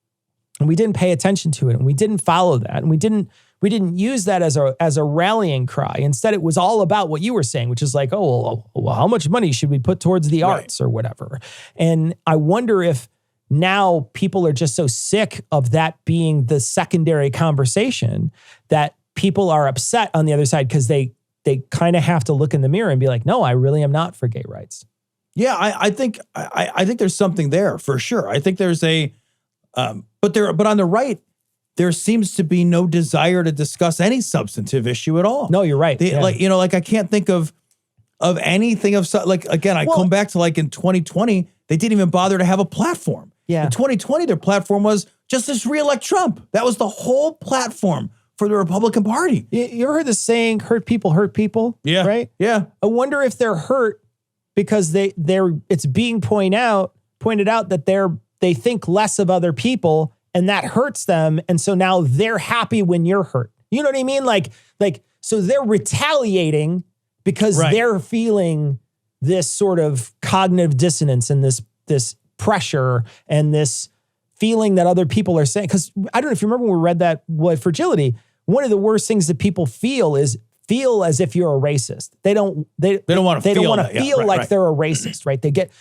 And we didn't pay attention to it, and we didn't follow that, and we didn't use that as a rallying cry. Instead, it was all about what you were saying, which is like, oh, well, how much money should we put towards the arts or whatever? And I wonder if now people are just so sick of that being the secondary conversation that people are upset on the other side because they kind of have to look in the mirror and be like, no, I really am not for gay rights. Yeah, I think there's something there for sure. I think there's but on the right, there seems to be no desire to discuss any substantive issue at all. No, you're right. Like I can't think of anything I come back to like in 2020, they didn't even bother to have a platform. Yeah. In 2020, their platform was just to reelect Trump. That was the whole platform for the Republican Party. You ever heard the saying, hurt people hurt people? Yeah. Right? Yeah. I wonder if they're hurt because it's being pointed out that they think less of other people, and that hurts them. And so now they're happy when you're hurt. You know what I mean? Like, so they're retaliating because they're feeling this sort of cognitive dissonance and this pressure and this feeling that other people are saying. Because I don't know if you remember when we read that fragility, one of the worst things that people feel is feel as if you're a racist. They don't want to feel like they're a racist, right? They get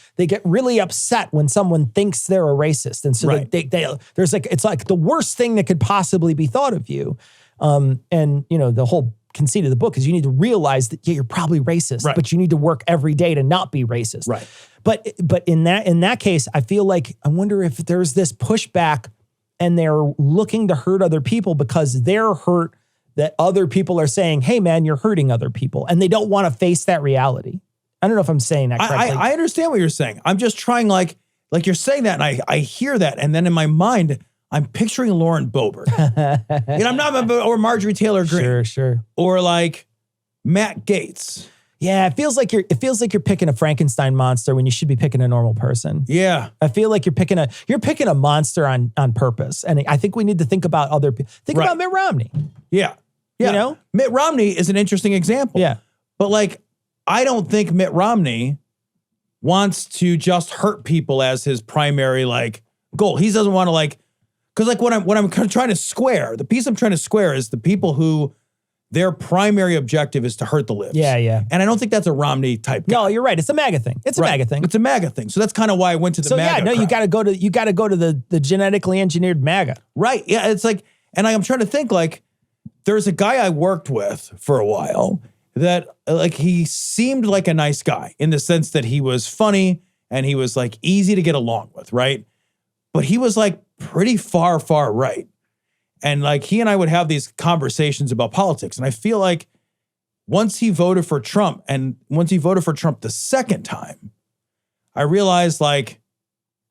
really upset when someone thinks they're a racist. And so it's like the worst thing that could possibly be thought of you. And the whole conceit of the book is you need to realize that you're probably racist, but you need to work every day to not be racist. Right. But in that case, I feel like, I wonder if there's this pushback and they're looking to hurt other people because they're hurt that other people are saying, hey man, you're hurting other people. And they don't want to face that reality. I don't know if I'm saying that correctly. I understand what you're saying. I'm just trying like you're saying that and I hear that. And then in my mind, I'm picturing Lauren Boebert. I'm not, or Marjorie Taylor Greene. Sure. Or like Matt Gaetz. Yeah, it feels like you're picking a Frankenstein monster when you should be picking a normal person. Yeah. I feel like you're picking a monster on purpose. And I think we need to think about other people. Think about Mitt Romney. Yeah. Mitt Romney is an interesting example. Yeah. But like, I don't think Mitt Romney wants to just hurt people as his primary like goal. He doesn't want to like, because like what I'm trying to square, the piece I'm trying to square is the people who their primary objective is to hurt the libs. Yeah. And I don't think that's a Romney type guy. No, you're right. It's a MAGA thing. It's a MAGA thing. So that's kind of why I went to the MAGA. You got to go to the genetically engineered MAGA. Right. Yeah. It's like, and I'm trying to think like, there's a guy I worked with for a while that like, he seemed like a nice guy in the sense that he was funny and he was like easy to get along with. Right. But he was like pretty far right. And like he and I would have these conversations about politics. And I feel like once he voted for Trump the second time, I realized like,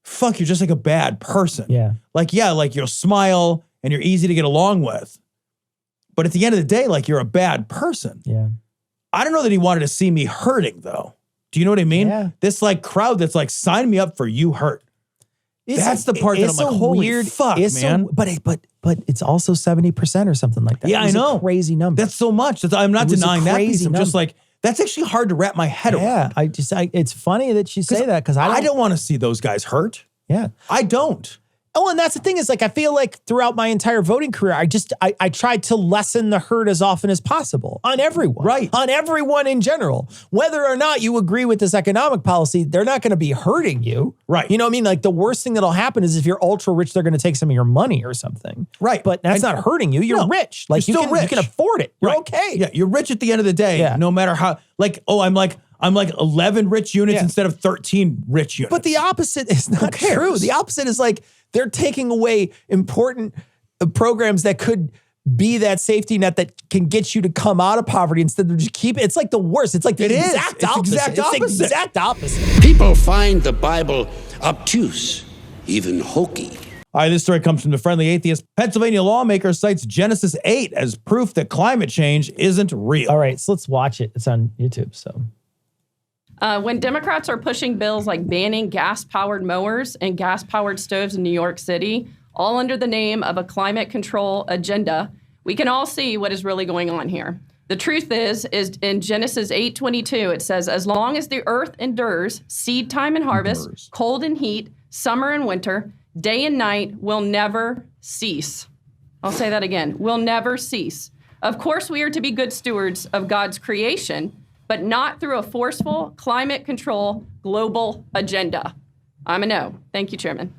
fuck, you're just like a bad person. Yeah. Like, yeah, like you'll smile and you're easy to get along with. But at the end of the day, like, you're a bad person. Yeah. I don't know that he wanted to see me hurting, though. Do you know what I mean? Yeah. This like crowd that's like, sign me up for you hurt. That's the part that I'm like, holy fuck, man. But it's also 70% or something like that. Yeah, I know. A crazy number. That's so much. I'm not denying that piece. I'm just like, that's actually hard to wrap my head around. Yeah, it's funny that you say that because I don't want to see those guys hurt. Yeah. I don't. Oh, and that's the thing is like, I feel like throughout my entire voting career, I tried to lessen the hurt as often as possible on everyone. Right. On everyone in general. Whether or not you agree with this economic policy, they're not going to be hurting you. Right. You know what I mean? Like the worst thing that'll happen is if you're ultra rich, they're going to take some of your money or something. Right. But that's not hurting you. You're rich. Like you're still rich. You can afford it. You're Right. okay. Yeah, you're rich at the end of the day, no matter how, like, oh, I'm like 11 rich units instead of 13 rich units. But the opposite is not true. The opposite is like they're taking away important programs that could be that safety net that can get you to come out of poverty instead of just keep it. It's like the worst. It's like the exact opposite. It's the exact opposite. People find the Bible obtuse, even hokey. All right, this story comes from the Friendly Atheist. Pennsylvania lawmaker cites Genesis 8 as proof that climate change isn't real. All right, so let's watch it. It's on YouTube, so. When Democrats are pushing bills like banning gas-powered mowers and gas-powered stoves in New York City, all under the name of a climate control agenda, we can all see what is really going on here. The truth is in Genesis 8:22, it says, as long as the earth endures, seed time and harvest, cold and heat, summer and winter, day and night will never cease. I'll say that again, will never cease. Of course, we are to be good stewards of God's creation, but not through a forceful climate control global agenda. I'm a no. Thank you, Chairman.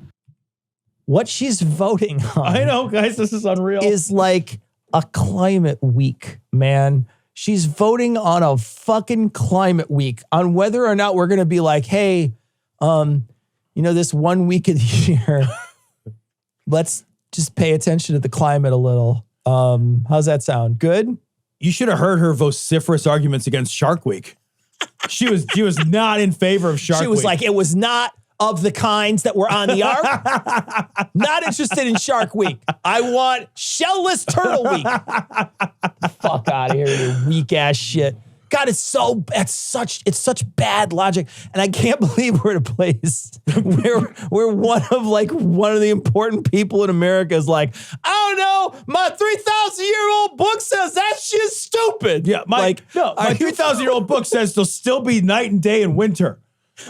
What she's voting on. I know, guys, this is unreal. Is like a climate week, man. She's voting on a fucking climate week on whether or not we're going to be like, hey, this 1 week of the year, let's just pay attention to the climate a little. How's that sound? Good? You should have heard her vociferous arguments against Shark Week. She was not in favor of Shark Week. She was like, it was not of the kinds that were on the ark. Not interested in Shark Week. I want shellless Turtle Week. Fuck out of here, you weak ass shit. God, it's such bad logic. And I can't believe we're at a place where one of the important people in America is like, I don't know, my 3,000-year-old book says that shit's stupid. Yeah, my 3,000-year-old book says there'll still be night and day in winter.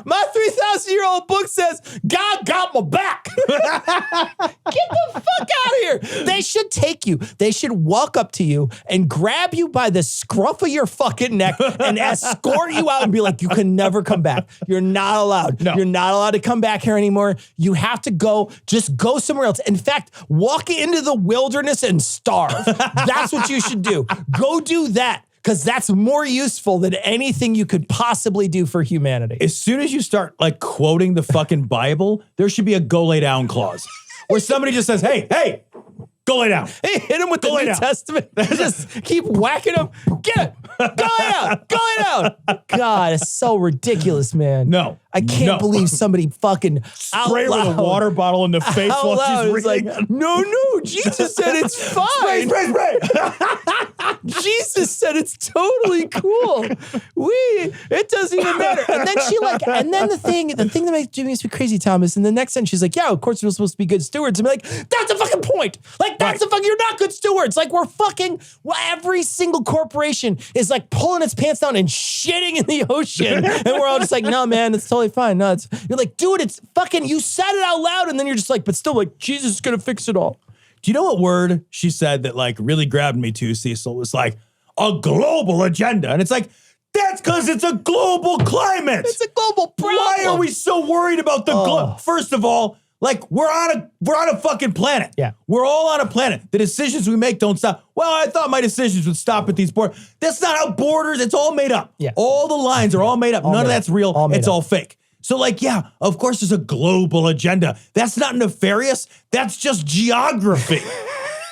My 3,000-year-old book says, God got my back. Get the fuck out of here. They should take you. They should walk up to you and grab you by the scruff of your fucking neck and escort you out and be like, you can never come back. You're not allowed. No. You're not allowed to come back here anymore. You have to go. Just go somewhere else. In fact, walk into the wilderness and starve. That's what you should do. Go do that. Because that's more useful than anything you could possibly do for humanity. As soon as you start like quoting the fucking Bible, there should be a go lay down clause where somebody just says, hey, go lay down. Hey, hit him with the New Testament. Just keep whacking him. Get it. Go lay down. Go lay down. God, it's so ridiculous, man. No. I can't believe somebody fucking spray her with a water bottle in the face while she's reading. Like, no, Jesus said it's fine. Spray. Jesus said it's totally cool. It doesn't even matter. And then the thing that makes me crazy, Thomas, in the next sentence, she's like, yeah, of course we're supposed to be good stewards. And be like, that's the fucking point. Like, you're not good stewards. Like, every single corporation is like pulling its pants down and shitting in the ocean. And we're all just like, no, man, it's totally fine. No, you're like, dude, it's fucking, you said it out loud. And then you're just like, but still like, Jesus is going to fix it all. Do you know what word she said that like really grabbed me too, Cecil? It was like a global agenda. And it's like, that's because it's a global climate. It's a global problem. Why are we so worried about the First of all, like we're on a fucking planet. Yeah. We're all on a planet. The decisions we make don't stop. Well, I thought my decisions would stop at these borders. That's not how borders, it's all made up. Yeah. All the lines are all made up. None of that's real. It's all fake. So like, yeah, of course there's a global agenda. That's not nefarious. That's just geography.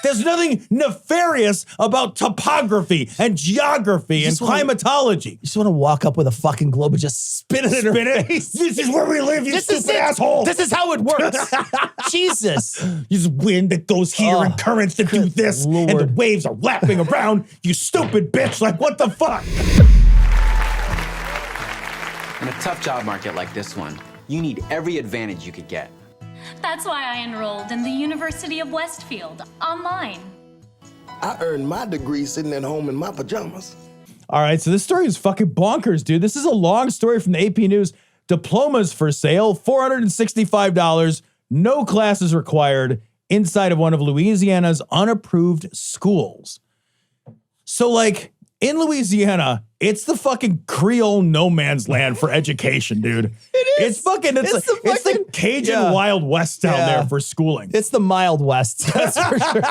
There's nothing nefarious about topography and geography and climatology. You just want to walk up with a fucking globe and just spin it in her face. This is where we live, you stupid asshole. This is how it works. Jesus. Use wind that goes here and currents that do this, Lord. and the waves are lapping around. You stupid bitch! Like what the fuck? In a tough job market like this one, you need every advantage you could get. That's why I enrolled in the University of Westfield online. I earned my degree sitting at home in my pajamas. All right, so this story is fucking bonkers, dude. This is a long story from the AP News. Diplomas for sale, $465, no classes required, inside of one of Louisiana's unapproved schools. So, like, in Louisiana, it's the fucking Creole no man's land for education, dude. It is. It's the Cajun Wild West down there for schooling. It's the Mild West. That's for sure.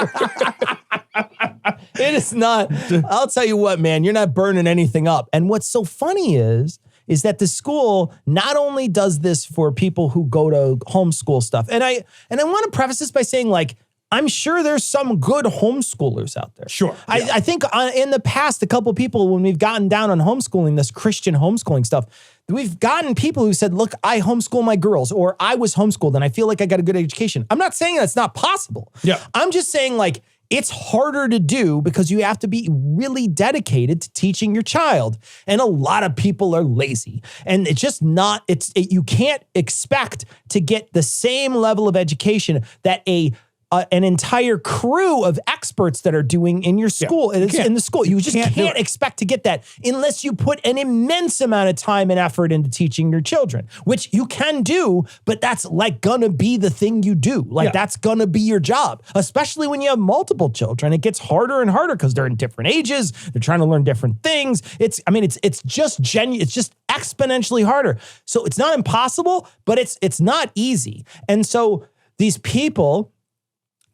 It is not. I'll tell you what, man, you're not burning anything up. And what's so funny is that the school not only does this for people who go to homeschool stuff. And I want to preface this by saying, like, I'm sure there's some good homeschoolers out there. Sure. Yeah. I think in the past, a couple of people, when we've gotten down on homeschooling, this Christian homeschooling stuff, we've gotten people who said, look, I homeschool my girls, or I was homeschooled and I feel like I got a good education. I'm not saying that's not possible. Yeah. I'm just saying, like, it's harder to do because you have to be really dedicated to teaching your child. And a lot of people are lazy. And it's just not, you can't expect to get the same level of education that an entire crew of experts that are doing in your school, in the school. You just can't expect to get that unless you put an immense amount of time and effort into teaching your children, which you can do, but that's like gonna be the thing you do. Like that's gonna be your job, especially when you have multiple children. It gets harder and harder because they're in different ages. They're trying to learn different things. It's just exponentially harder. So it's not impossible, but it's not easy. And so these people,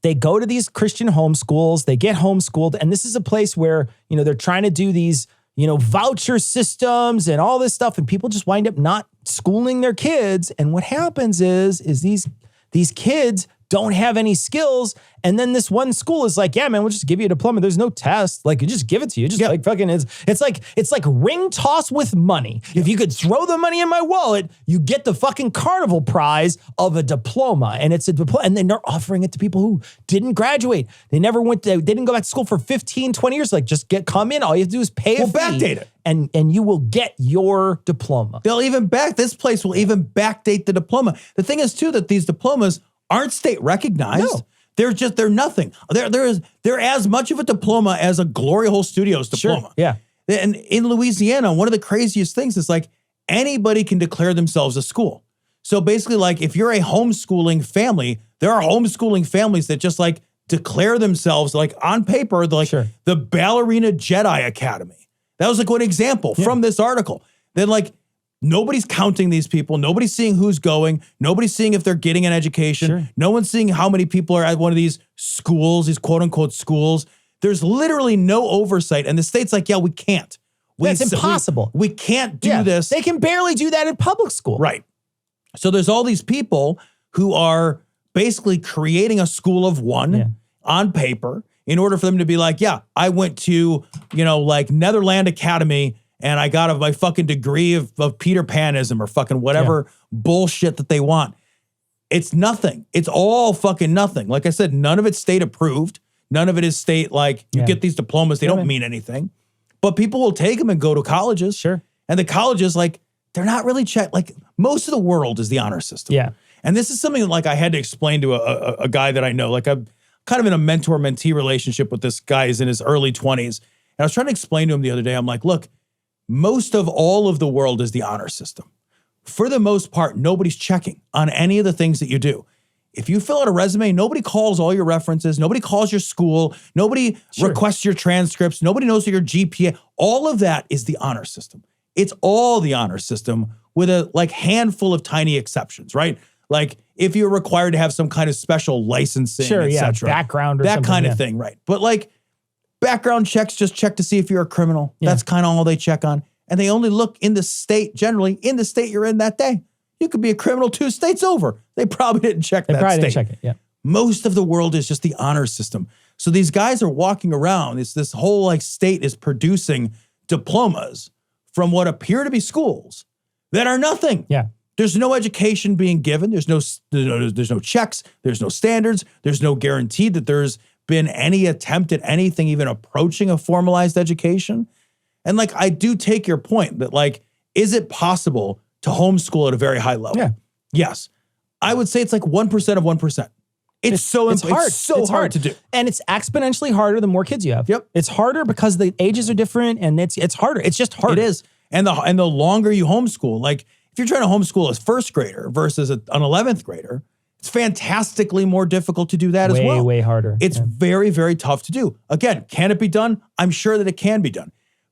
they go to these Christian homeschools, they get homeschooled, and this is a place where, they're trying to do these, voucher systems and all this stuff, and people just wind up not schooling their kids. And what happens is these kids don't have any skills, and then this one school is like, yeah, man, we'll just give you a diploma. There's no test. Like, you just give it to you. Just like fucking, it's like ring toss with money. If you could throw the money in my wallet, you get the fucking carnival prize of a diploma. And it's a diploma. And then they're offering it to people who didn't graduate. They didn't go back to school for 15, 20 years. Like, just come in. All you have to do is pay a fee. Backdate it. And you will get your diploma. This place will even backdate the diploma. The thing is, too, that these diplomas aren't state recognized. No. They're nothing. They're as much of a diploma as a Glory Hole Studios diploma. Sure. Yeah. And in Louisiana, one of the craziest things is, like, anybody can declare themselves a school. So basically, like, if you're a homeschooling family, there are homeschooling families that just, like, declare themselves, like, on paper, the Ballerina Jedi Academy. That was, like, one example from this article. Then, like, nobody's counting these people. Nobody's seeing who's going. Nobody's seeing if they're getting an education. Sure. No one's seeing how many people are at one of these schools, these quote unquote schools. There's literally no oversight. And the state's like, yeah, we can't. It's impossible. We can't do this. They can barely do that in public school. Right. So there's all these people who are basically creating a school of one on paper in order for them to be like, yeah, I went to, like Netherland Academy and I got my fucking degree of Peter Panism or fucking whatever bullshit that they want. It's nothing. It's all fucking nothing. Like I said, none of it's state approved. None of it is state, like, you get these diplomas. They don't mean anything. But people will take them and go to colleges. Sure. And the colleges, like, they're not really checked. Like, most of the world is the honor system. Yeah. And this is something that, like, I had to explain to a guy that I know. Like, I'm kind of in a mentor-mentee relationship with this guy. He's in his early 20s. And I was trying to explain to him the other day, I'm like, look, most of all of the world is the honor system. For the most part, nobody's checking on any of the things that you do. If you fill out a resume, nobody calls all your references. Nobody calls your school. Nobody requests your transcripts. Nobody knows your GPA. All of that is the honor system. It's all the honor system with a handful of tiny exceptions, right? Like if you're required to have some kind of special licensing, et cetera, background or that something, kind of thing, right? But like background checks just check to see if you're a criminal. Yeah. That's kind of all they check on. And they only look in the state, generally in the state you're in that day. You could be a criminal 2 states over. They probably didn't check that state. Didn't check it, yeah. Most of the world is just the honor system. So these guys are walking around. This whole like state is producing diplomas from what appear to be schools that are nothing. Yeah. There's no education being given. There's no checks. There's no standards. There's no guarantee that there's been any attempt at anything even approaching a formalized education. And like, I do take your point that like, is it possible to homeschool at a very high level? Yeah. Yes. I would say it's like 1% of 1%. It's hard. It's so hard to do. And it's exponentially harder the more kids you have. Yep. It's harder because the ages are different and it's harder. It's just harder. It is. And the longer you homeschool, like if you're trying to homeschool a first grader versus an 11th grader, it's fantastically more difficult to do that as well. Way harder. It's very, very tough to do. Again, can it be done? I'm sure that it can be done.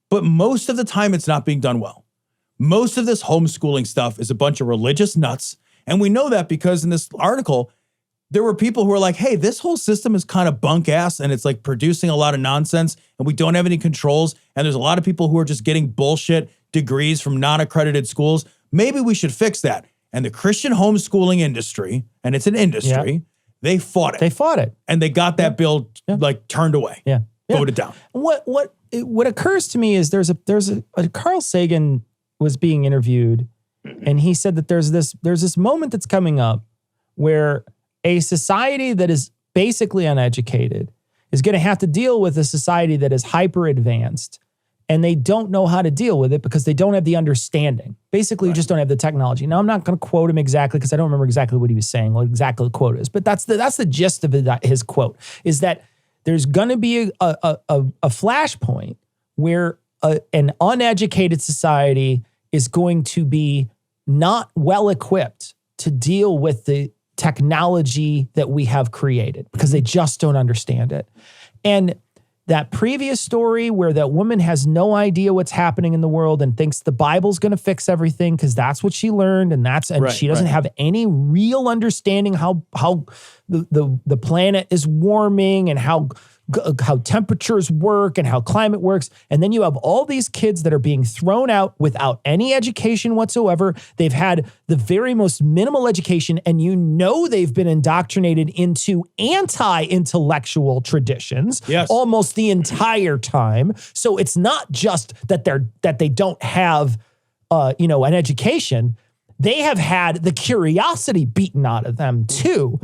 But most of the time, it's not being done well. Most of this homeschooling stuff is a bunch of religious nuts. And we know that because in this article, there were people who were like, hey, this whole system is kind of bunk ass and it's like producing a lot of nonsense and we don't have any controls. And there's a lot of people who are just getting bullshit degrees from non-accredited schools. Maybe we should fix that. And the Christian homeschooling industry, and it's an industry, they fought it. They fought it. And they got that bill like turned away. Voted down. What occurs to me is there's a Carl Sagan was being interviewed and he said that there's this moment that's coming up where a society that is basically uneducated is going to have to deal with a society that is hyper advanced and they don't know how to deal with it because they don't have the understanding. Basically, you just don't have the technology. Now, I'm not going to quote him exactly because I don't remember exactly what he was saying, what exactly the quote is, but that's the gist of his quote, is that there's going to be a flashpoint where an uneducated society is going to be not well equipped to deal with the technology that we have created because they just don't understand it. And that previous story where that woman has no idea what's happening in the world and thinks the Bible's going to fix everything because that's what she learned and she doesn't have any real understanding how the planet is warming and how temperatures work and how climate works. And then you have all these kids that are being thrown out without any education whatsoever. They've had the very most minimal education, and you know they've been indoctrinated into anti-intellectual traditions almost the entire time. So it's not just that they don't have an education. They have had the curiosity beaten out of them too,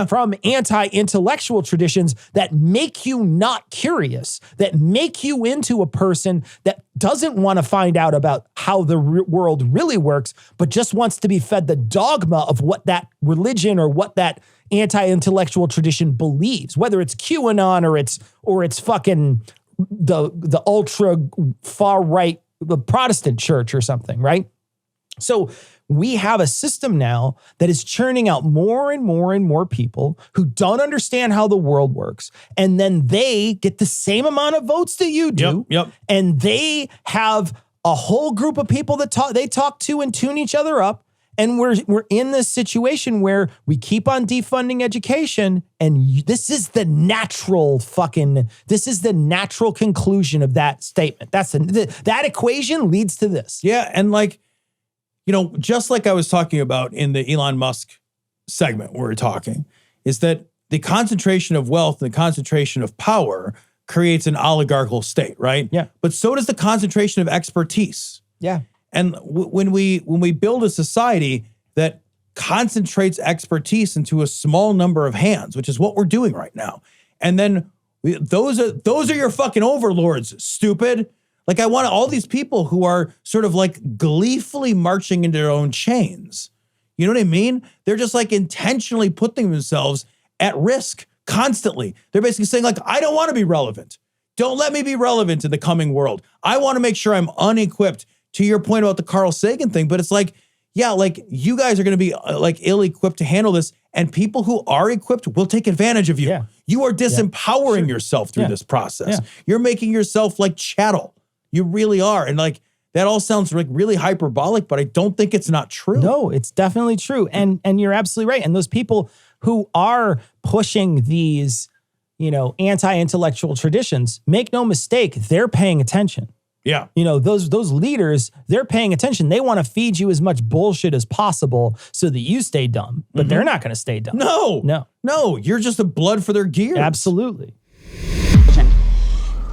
from anti-intellectual traditions that make you not curious, that make you into a person that doesn't want to find out about how the world really works, but just wants to be fed the dogma of what that religion or what that anti-intellectual tradition believes, whether it's QAnon or it's fucking the ultra far right, the Protestant church or something, right? So we have a system now that is churning out more and more and more people who don't understand how the world works. And then they get the same amount of votes that you do. And they have a whole group of people that they talk to and tune each other up. And we're in this situation where we keep on defunding education. And this is the natural conclusion of that statement. That equation leads to this. Yeah. And like, just like I was talking about in the Elon Musk segment where we're talking, is that the concentration of wealth and the concentration of power creates an oligarchical state, right? Yeah. But so does the concentration of expertise. Yeah. And when we build a society that concentrates expertise into a small number of hands, which is what we're doing right now, and then those are your fucking overlords, stupid. Like, I want all these people who are sort of like gleefully marching into their own chains. You know what I mean? They're just like intentionally putting themselves at risk constantly. They're basically saying like, I don't want to be relevant. Don't let me be relevant in the coming world. I want to make sure I'm unequipped, to your point about the Carl Sagan thing. But it's like, yeah, like you guys are going to be like ill-equipped to handle this. And people who are equipped will take advantage of you. Yeah. You are disempowering yourself through this process. Yeah. You're making yourself like chattel. You really are. And like, that all sounds like really hyperbolic, but I don't think it's not true. No, it's definitely true. And you're absolutely right. And those people who are pushing these, anti-intellectual traditions, make no mistake, they're paying attention. Yeah. Those leaders, they're paying attention. They want to feed you as much bullshit as possible so that you stay dumb, but they're not going to stay dumb. No. You're just a blood for their gears. Absolutely.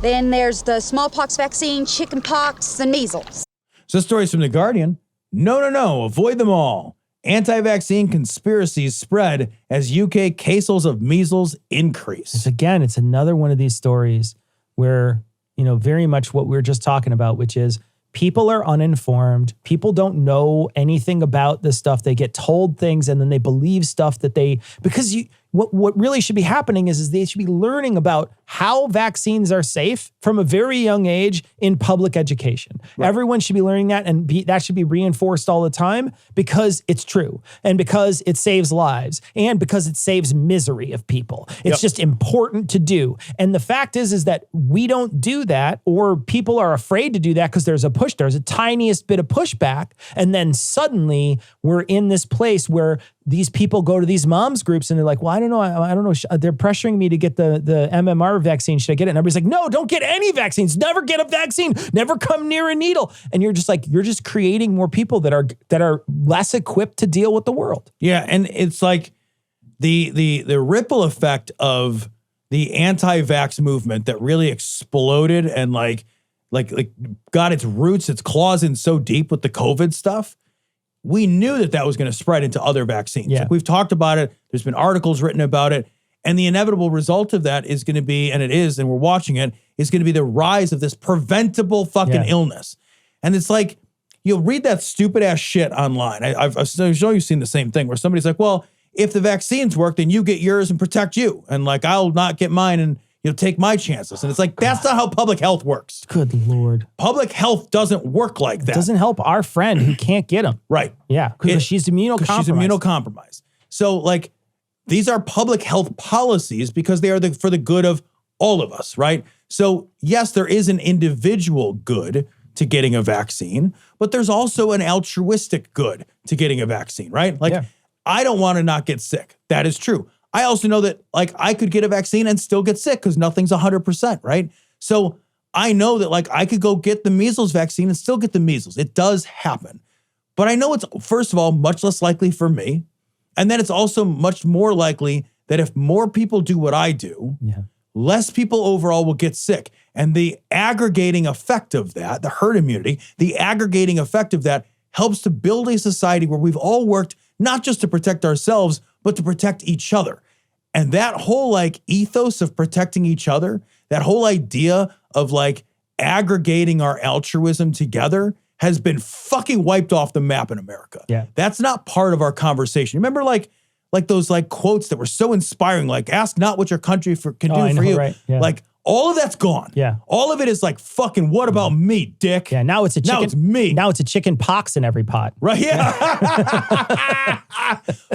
Then there's the smallpox vaccine, chickenpox, and measles. So stories from The Guardian. No, avoid them all. Anti-vaccine conspiracies spread as UK cases of measles increase. It's another one of these stories where, very much what we were just talking about, which is people are uninformed. People don't know anything about this stuff. They get told things and then they believe stuff because what really should be happening is they should be learning about how vaccines are safe from a very young age in public education. Right. Everyone should be learning that, and that should be reinforced all the time because it's true and because it saves lives and because it saves misery of people. It's just important to do. And the fact is that we don't do that, or people are afraid to do that because there's a tiniest bit of pushback. And then suddenly we're in this place where these people go to these moms groups and they're like, well, I don't know. They're pressuring me to get the MMR vaccine. Should I get it? And everybody's like, no, don't get any vaccines. Never get a vaccine. Never come near a needle. And you're just creating more people that are less equipped to deal with the world. Yeah. And it's like the ripple effect of the anti-vax movement that really exploded and like got its roots, its claws in so deep with the COVID stuff. We knew that was going to spread into other vaccines. Yeah. Like we've talked about it. There's been articles written about it. And the inevitable result of that is going to be, and it is, and we're watching it, is going to be the rise of this preventable fucking illness. And it's like, you'll read that stupid ass shit online. I've shown you seen the same thing where somebody's like, well, if the vaccines work, then you get yours and protect you. And like, I'll not get mine and take my chances. And it's like, that's not how public health works. Good Lord. Public health doesn't work like that. It doesn't help our friend who can't get them. Right. Yeah. Because she's immunocompromised. So like, these are public health policies because they are for the good of all of us, right? So yes, there is an individual good to getting a vaccine, but there's also an altruistic good to getting a vaccine, right? Like, I don't want to not get sick. That is true. I also know that like I could get a vaccine and still get sick because nothing's 100%, right? So I know that like I could go get the measles vaccine and still get the measles. It does happen. But I know it's, first of all, much less likely for me. And then it's also much more likely that if more people do what I do, less people overall will get sick. And the aggregating effect of that, the herd immunity, the aggregating effect of that helps to build a society where we've all worked not just to protect ourselves, but to protect each other. And that whole like ethos of protecting each other, that whole idea of like aggregating our altruism together has been fucking wiped off the map in America. Yeah. That's not part of our conversation. Remember like those like quotes that were so inspiring, like ask not what your country can do for you. Right? Yeah. Like all of that's gone. Yeah. All of it is like fucking what about me, dick? Yeah. Now it's me. Now it's a chicken pox in every pot. Right. Yeah.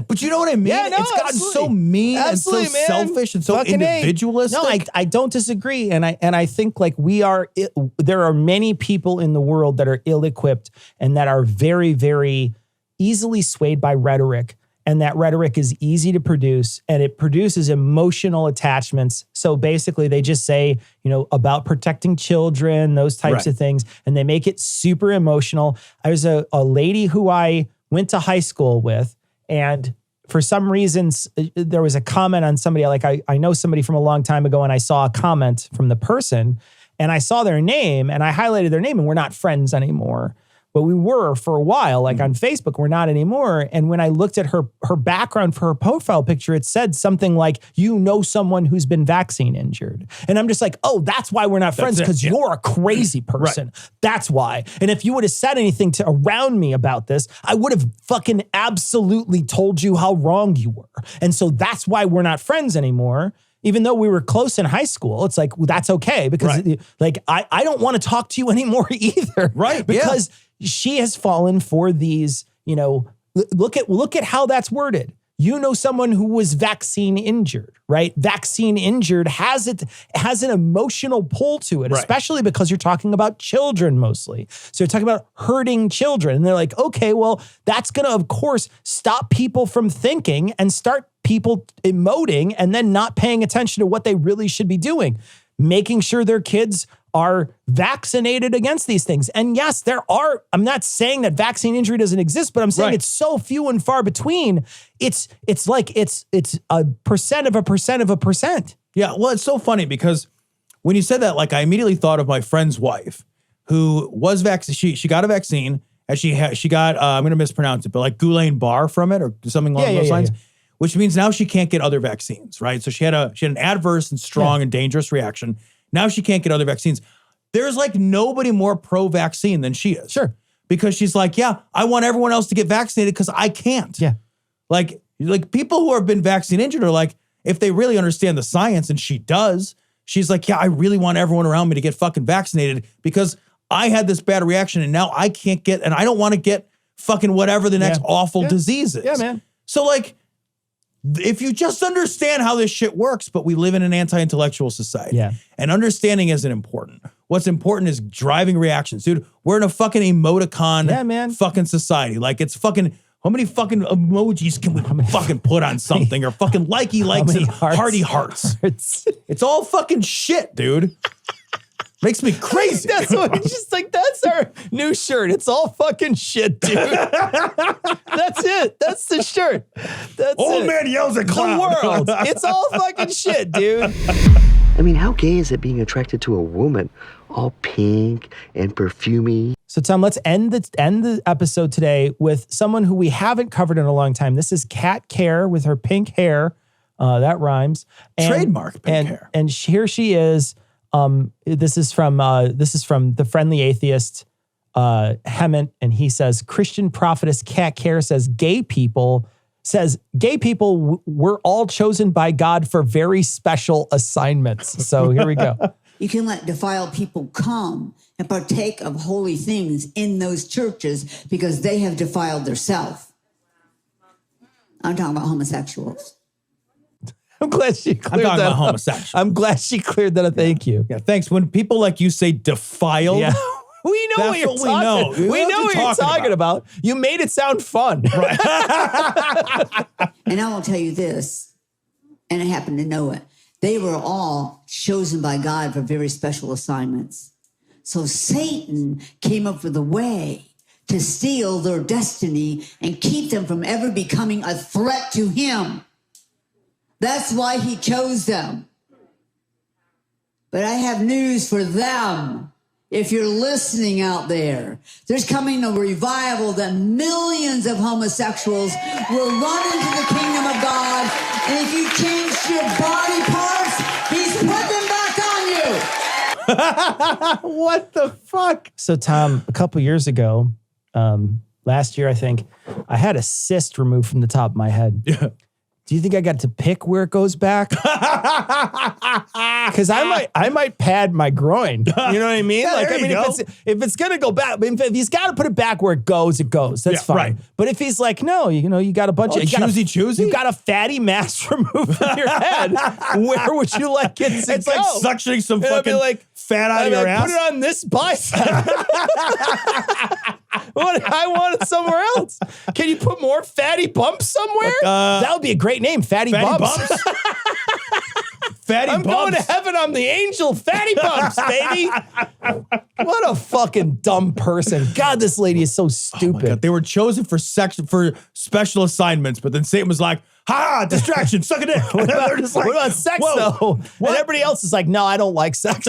But you know what I mean? Yeah, no, it's gotten so mean and so selfish and so fucking individualistic. No, I don't disagree. And I think like there are many people in the world that are ill-equipped and that are very, very easily swayed by rhetoric. And that rhetoric is easy to produce and it produces emotional attachments. So basically they just say, about protecting children, those types of things. And they make it super emotional. I was a lady who I went to high school with, and for some reasons there was a comment on somebody, like I know somebody from a long time ago, and I saw a comment from the person and I saw their name and I highlighted their name, and we're not friends anymore. But we were for a while, like on Facebook, we're not anymore. And when I looked at her background for her profile picture, it said something like, someone who's been vaccine injured. And I'm just like, oh, that's why we're not friends, because you're a crazy person. Right. That's why. And if you would have said anything around me about this, I would have fucking absolutely told you how wrong you were. And so that's why we're not friends anymore. Even though we were close in high school, it's like, well, that's okay. Because like, I don't want to talk to you anymore either. Right. Because she has fallen for these, look at how that's worded. Someone who was vaccine injured, right? Vaccine injured has an emotional pull to it, especially because you're talking about children mostly. So you're talking about hurting children. And they're like, okay, well, that's going to, of course, stop people from thinking and start people emoting and then not paying attention to what they really should be doing, making sure their kids are vaccinated against these things. And yes, I'm not saying that vaccine injury doesn't exist, but I'm saying it's so few and far between. It's like, it's a percent of a percent of a percent. Yeah. Well, it's so funny because when you said that, like I immediately thought of my friend's wife who was vaccinated. She got a vaccine and she got, I'm going to mispronounce it, but like Guillain-Barré from it or something along those lines, which means now she can't get other vaccines, right? So she had an adverse and strong and dangerous reaction. Now she can't get other vaccines. There's like nobody more pro-vaccine than she is. Sure. Because she's like, yeah, I want everyone else to get vaccinated because I can't. Yeah. Like people who have been vaccine injured are like, if they really understand the science, and she does, she's like, yeah, I really want everyone around me to get fucking vaccinated because I had this bad reaction and now I can't get, and I don't want to get fucking whatever the next awful disease is. Yeah, man. So like, if you just understand how this shit works, but we live in an anti-intellectual society. Yeah. And understanding isn't important. What's important is driving reactions. Dude, we're in a fucking emoticon fucking society. Like it's fucking, how many fucking emojis can we fucking put on something? Or fucking likey likes and hearty hearts. It's all fucking shit, dude. Makes me crazy. That's what it's just like, that's our new shirt. It's all fucking shit, dude. That's it. That's the shirt. That's Old man yells at clown. The world. It's all fucking shit, dude. I mean, how gay is it being attracted to a woman all pink and perfumey? So Tom, let's end the episode today with someone who we haven't covered in a long time. This is Kat Care with her pink hair. That rhymes. Trademark pink hair. And here she is. This is from the Friendly Atheist, Hemant, and he says, Christian prophetess Kat Care says, gay people were all chosen by God for very special assignments. So here we go. You can let defiled people come and partake of holy things in those churches because they have defiled themselves. I'm talking about homosexuals. I'm glad she cleared that up. Homosexual. I'm glad she cleared that up. Thank you. Yeah, thanks. When people like you say defiled, we know what you're talking. We know what you're talking about. You made it sound fun. Right. And I will tell you this, and I happen to know it. They were all chosen by God for very special assignments. So Satan came up with a way to steal their destiny and keep them from ever becoming a threat to him. That's why he chose them. But I have news for them. If you're listening out there, there's coming a revival that millions of homosexuals will run into the kingdom of God. And if you changed your body parts, he's put them back on you. What the fuck? So Tom, a couple years ago, last year, I think, I had a cyst removed from the top of my head. Yeah. Do you think I got to pick where it goes back? Because I might pad my groin. You know what I mean? Yeah, like, there I mean, you go. if it's gonna go back, if he's got to put it back where it goes, it goes. That's fine. Right. But if he's like, no, you got a bunch of choosy, you got a fatty mass removed from your head. Where would you like it to it's go? like suctioning some fucking fat out of your ass. Put it on this bicep. I want it somewhere else. Can you put more fatty bumps somewhere? That would be a great name, Fatty Bumps. Fatty I'm Bumps. going to heaven. I'm the angel. Fatty Bumps, baby. What a fucking dumb person. God, this lady is so stupid. Oh my God. They were chosen for special assignments, but then Satan was like, ha, distraction, suck a dick. What about, They're just like, what about sex, though? What? And everybody else is like, no, I don't like sex.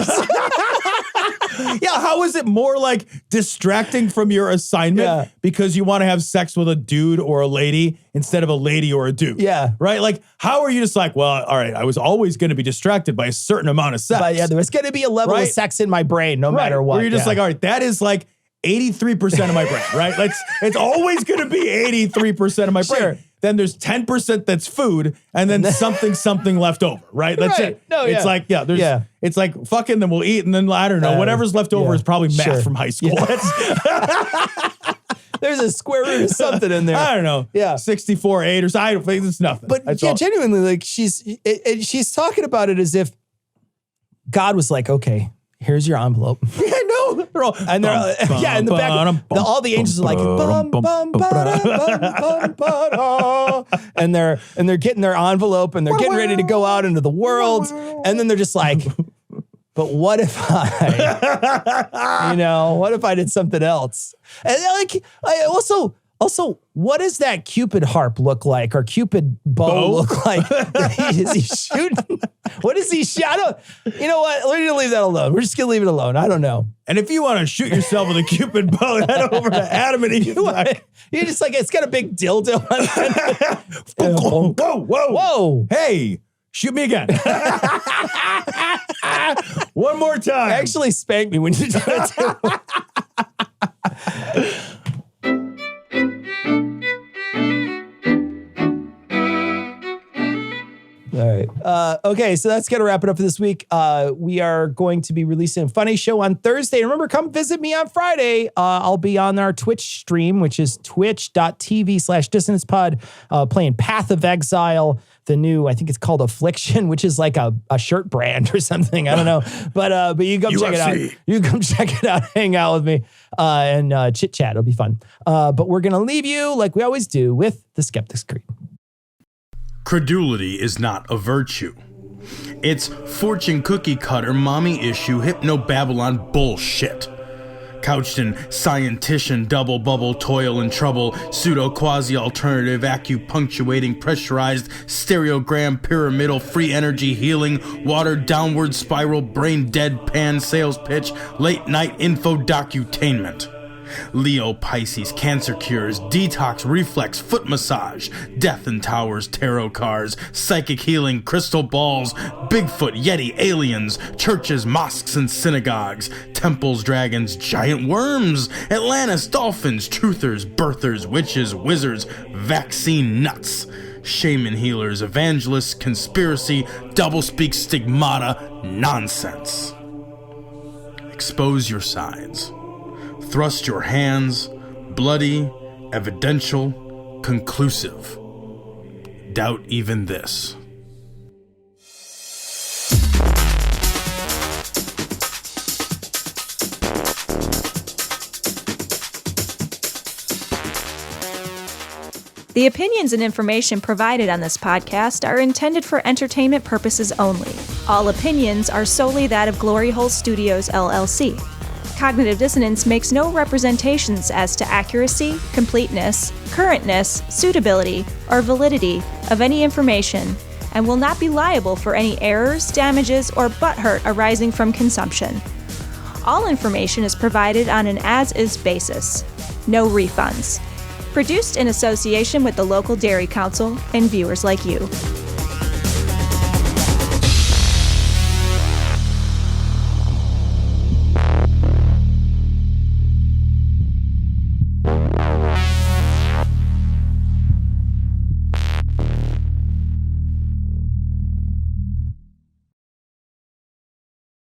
Yeah, how is it more like distracting from your assignment because you want to have sex with a dude or a lady instead of a lady or a dude? Yeah. Right? Like, how are you just like, well, all right, I was always going to be distracted by a certain amount of sex. But yeah, there was going to be a level of sex in my brain no matter what. Where you're just like, all right, that is like 83% of my brain, right? It's always going to be 83% of my brain. Sure. Then there's 10% that's food, and then something left over, right? That's it. No, it's like, it's like fucking, then we'll eat, and then I don't know, whatever's left over is probably math from high school. Yeah. There's a square root of something in there. I don't know. Yeah. 64, 8 or so. I don't think it's nothing. But That's yeah, all. genuinely, like she's talking about it as if God was like, okay, here's your envelope. Yeah, no. They're all, and they're in the back, all the angels are like, bum, bum, ba-da, bum, bum, ba-da. and they're getting their envelope and they're getting ready to go out into the world. And then they're just like, but what if what if I did something else? And like, I also, Also, what does that Cupid harp look like, or Cupid bow look like? Is he shooting? What is he shooting? You know what? We're gonna leave that alone. We're just gonna leave it alone. I don't know. And if you want to shoot yourself with a Cupid bow, head over to Adam and Eve. You're just like, it's got a big dildo on it. Whoa. Hey, shoot me again. One more time. Actually spank me when you do it too. All right. Okay, so that's going to wrap it up for this week. We are going to be releasing a funny show on Thursday. Remember, come visit me on Friday. I'll be on our Twitch stream, which is twitch.tv/dissonancepod, playing Path of Exile, the new, I think it's called Affliction, which is like a shirt brand or something. I don't know. But you can come check it out. You can come check it out, hang out with me, and chit chat. It'll be fun. But we're going to leave you, like we always do, with the Skeptic's Creed. Credulity is not a virtue. It's fortune cookie cutter, mommy issue, hypno-Babylon bullshit. Couched in scientician, double bubble, toil and trouble, pseudo quasi-alternative, acupunctuating, pressurized, stereogram, pyramidal, free energy healing, watered downward spiral, brain deadpan sales pitch, late night info docutainment. Leo, Pisces, cancer cures, detox, reflex, foot massage, death in towers, tarot cards, psychic healing, crystal balls, Bigfoot, Yeti, aliens, churches, mosques and synagogues, temples, dragons, giant worms, Atlantis, dolphins, truthers, birthers, witches, wizards, vaccine nuts, shaman healers, evangelists, conspiracy, doublespeak, stigmata, nonsense. Expose your sides. Thrust your hands, bloody, evidential, conclusive. Doubt even this. The opinions and information provided on this podcast are intended for entertainment purposes only. All opinions are solely that of Glory Hole Studios, LLC. Cognitive Dissonance makes no representations as to accuracy, completeness, currentness, suitability, or validity of any information, and will not be liable for any errors, damages, or butthurt arising from consumption. All information is provided on an as-is basis. No refunds. Produced in association with the local Dairy Council and viewers like you.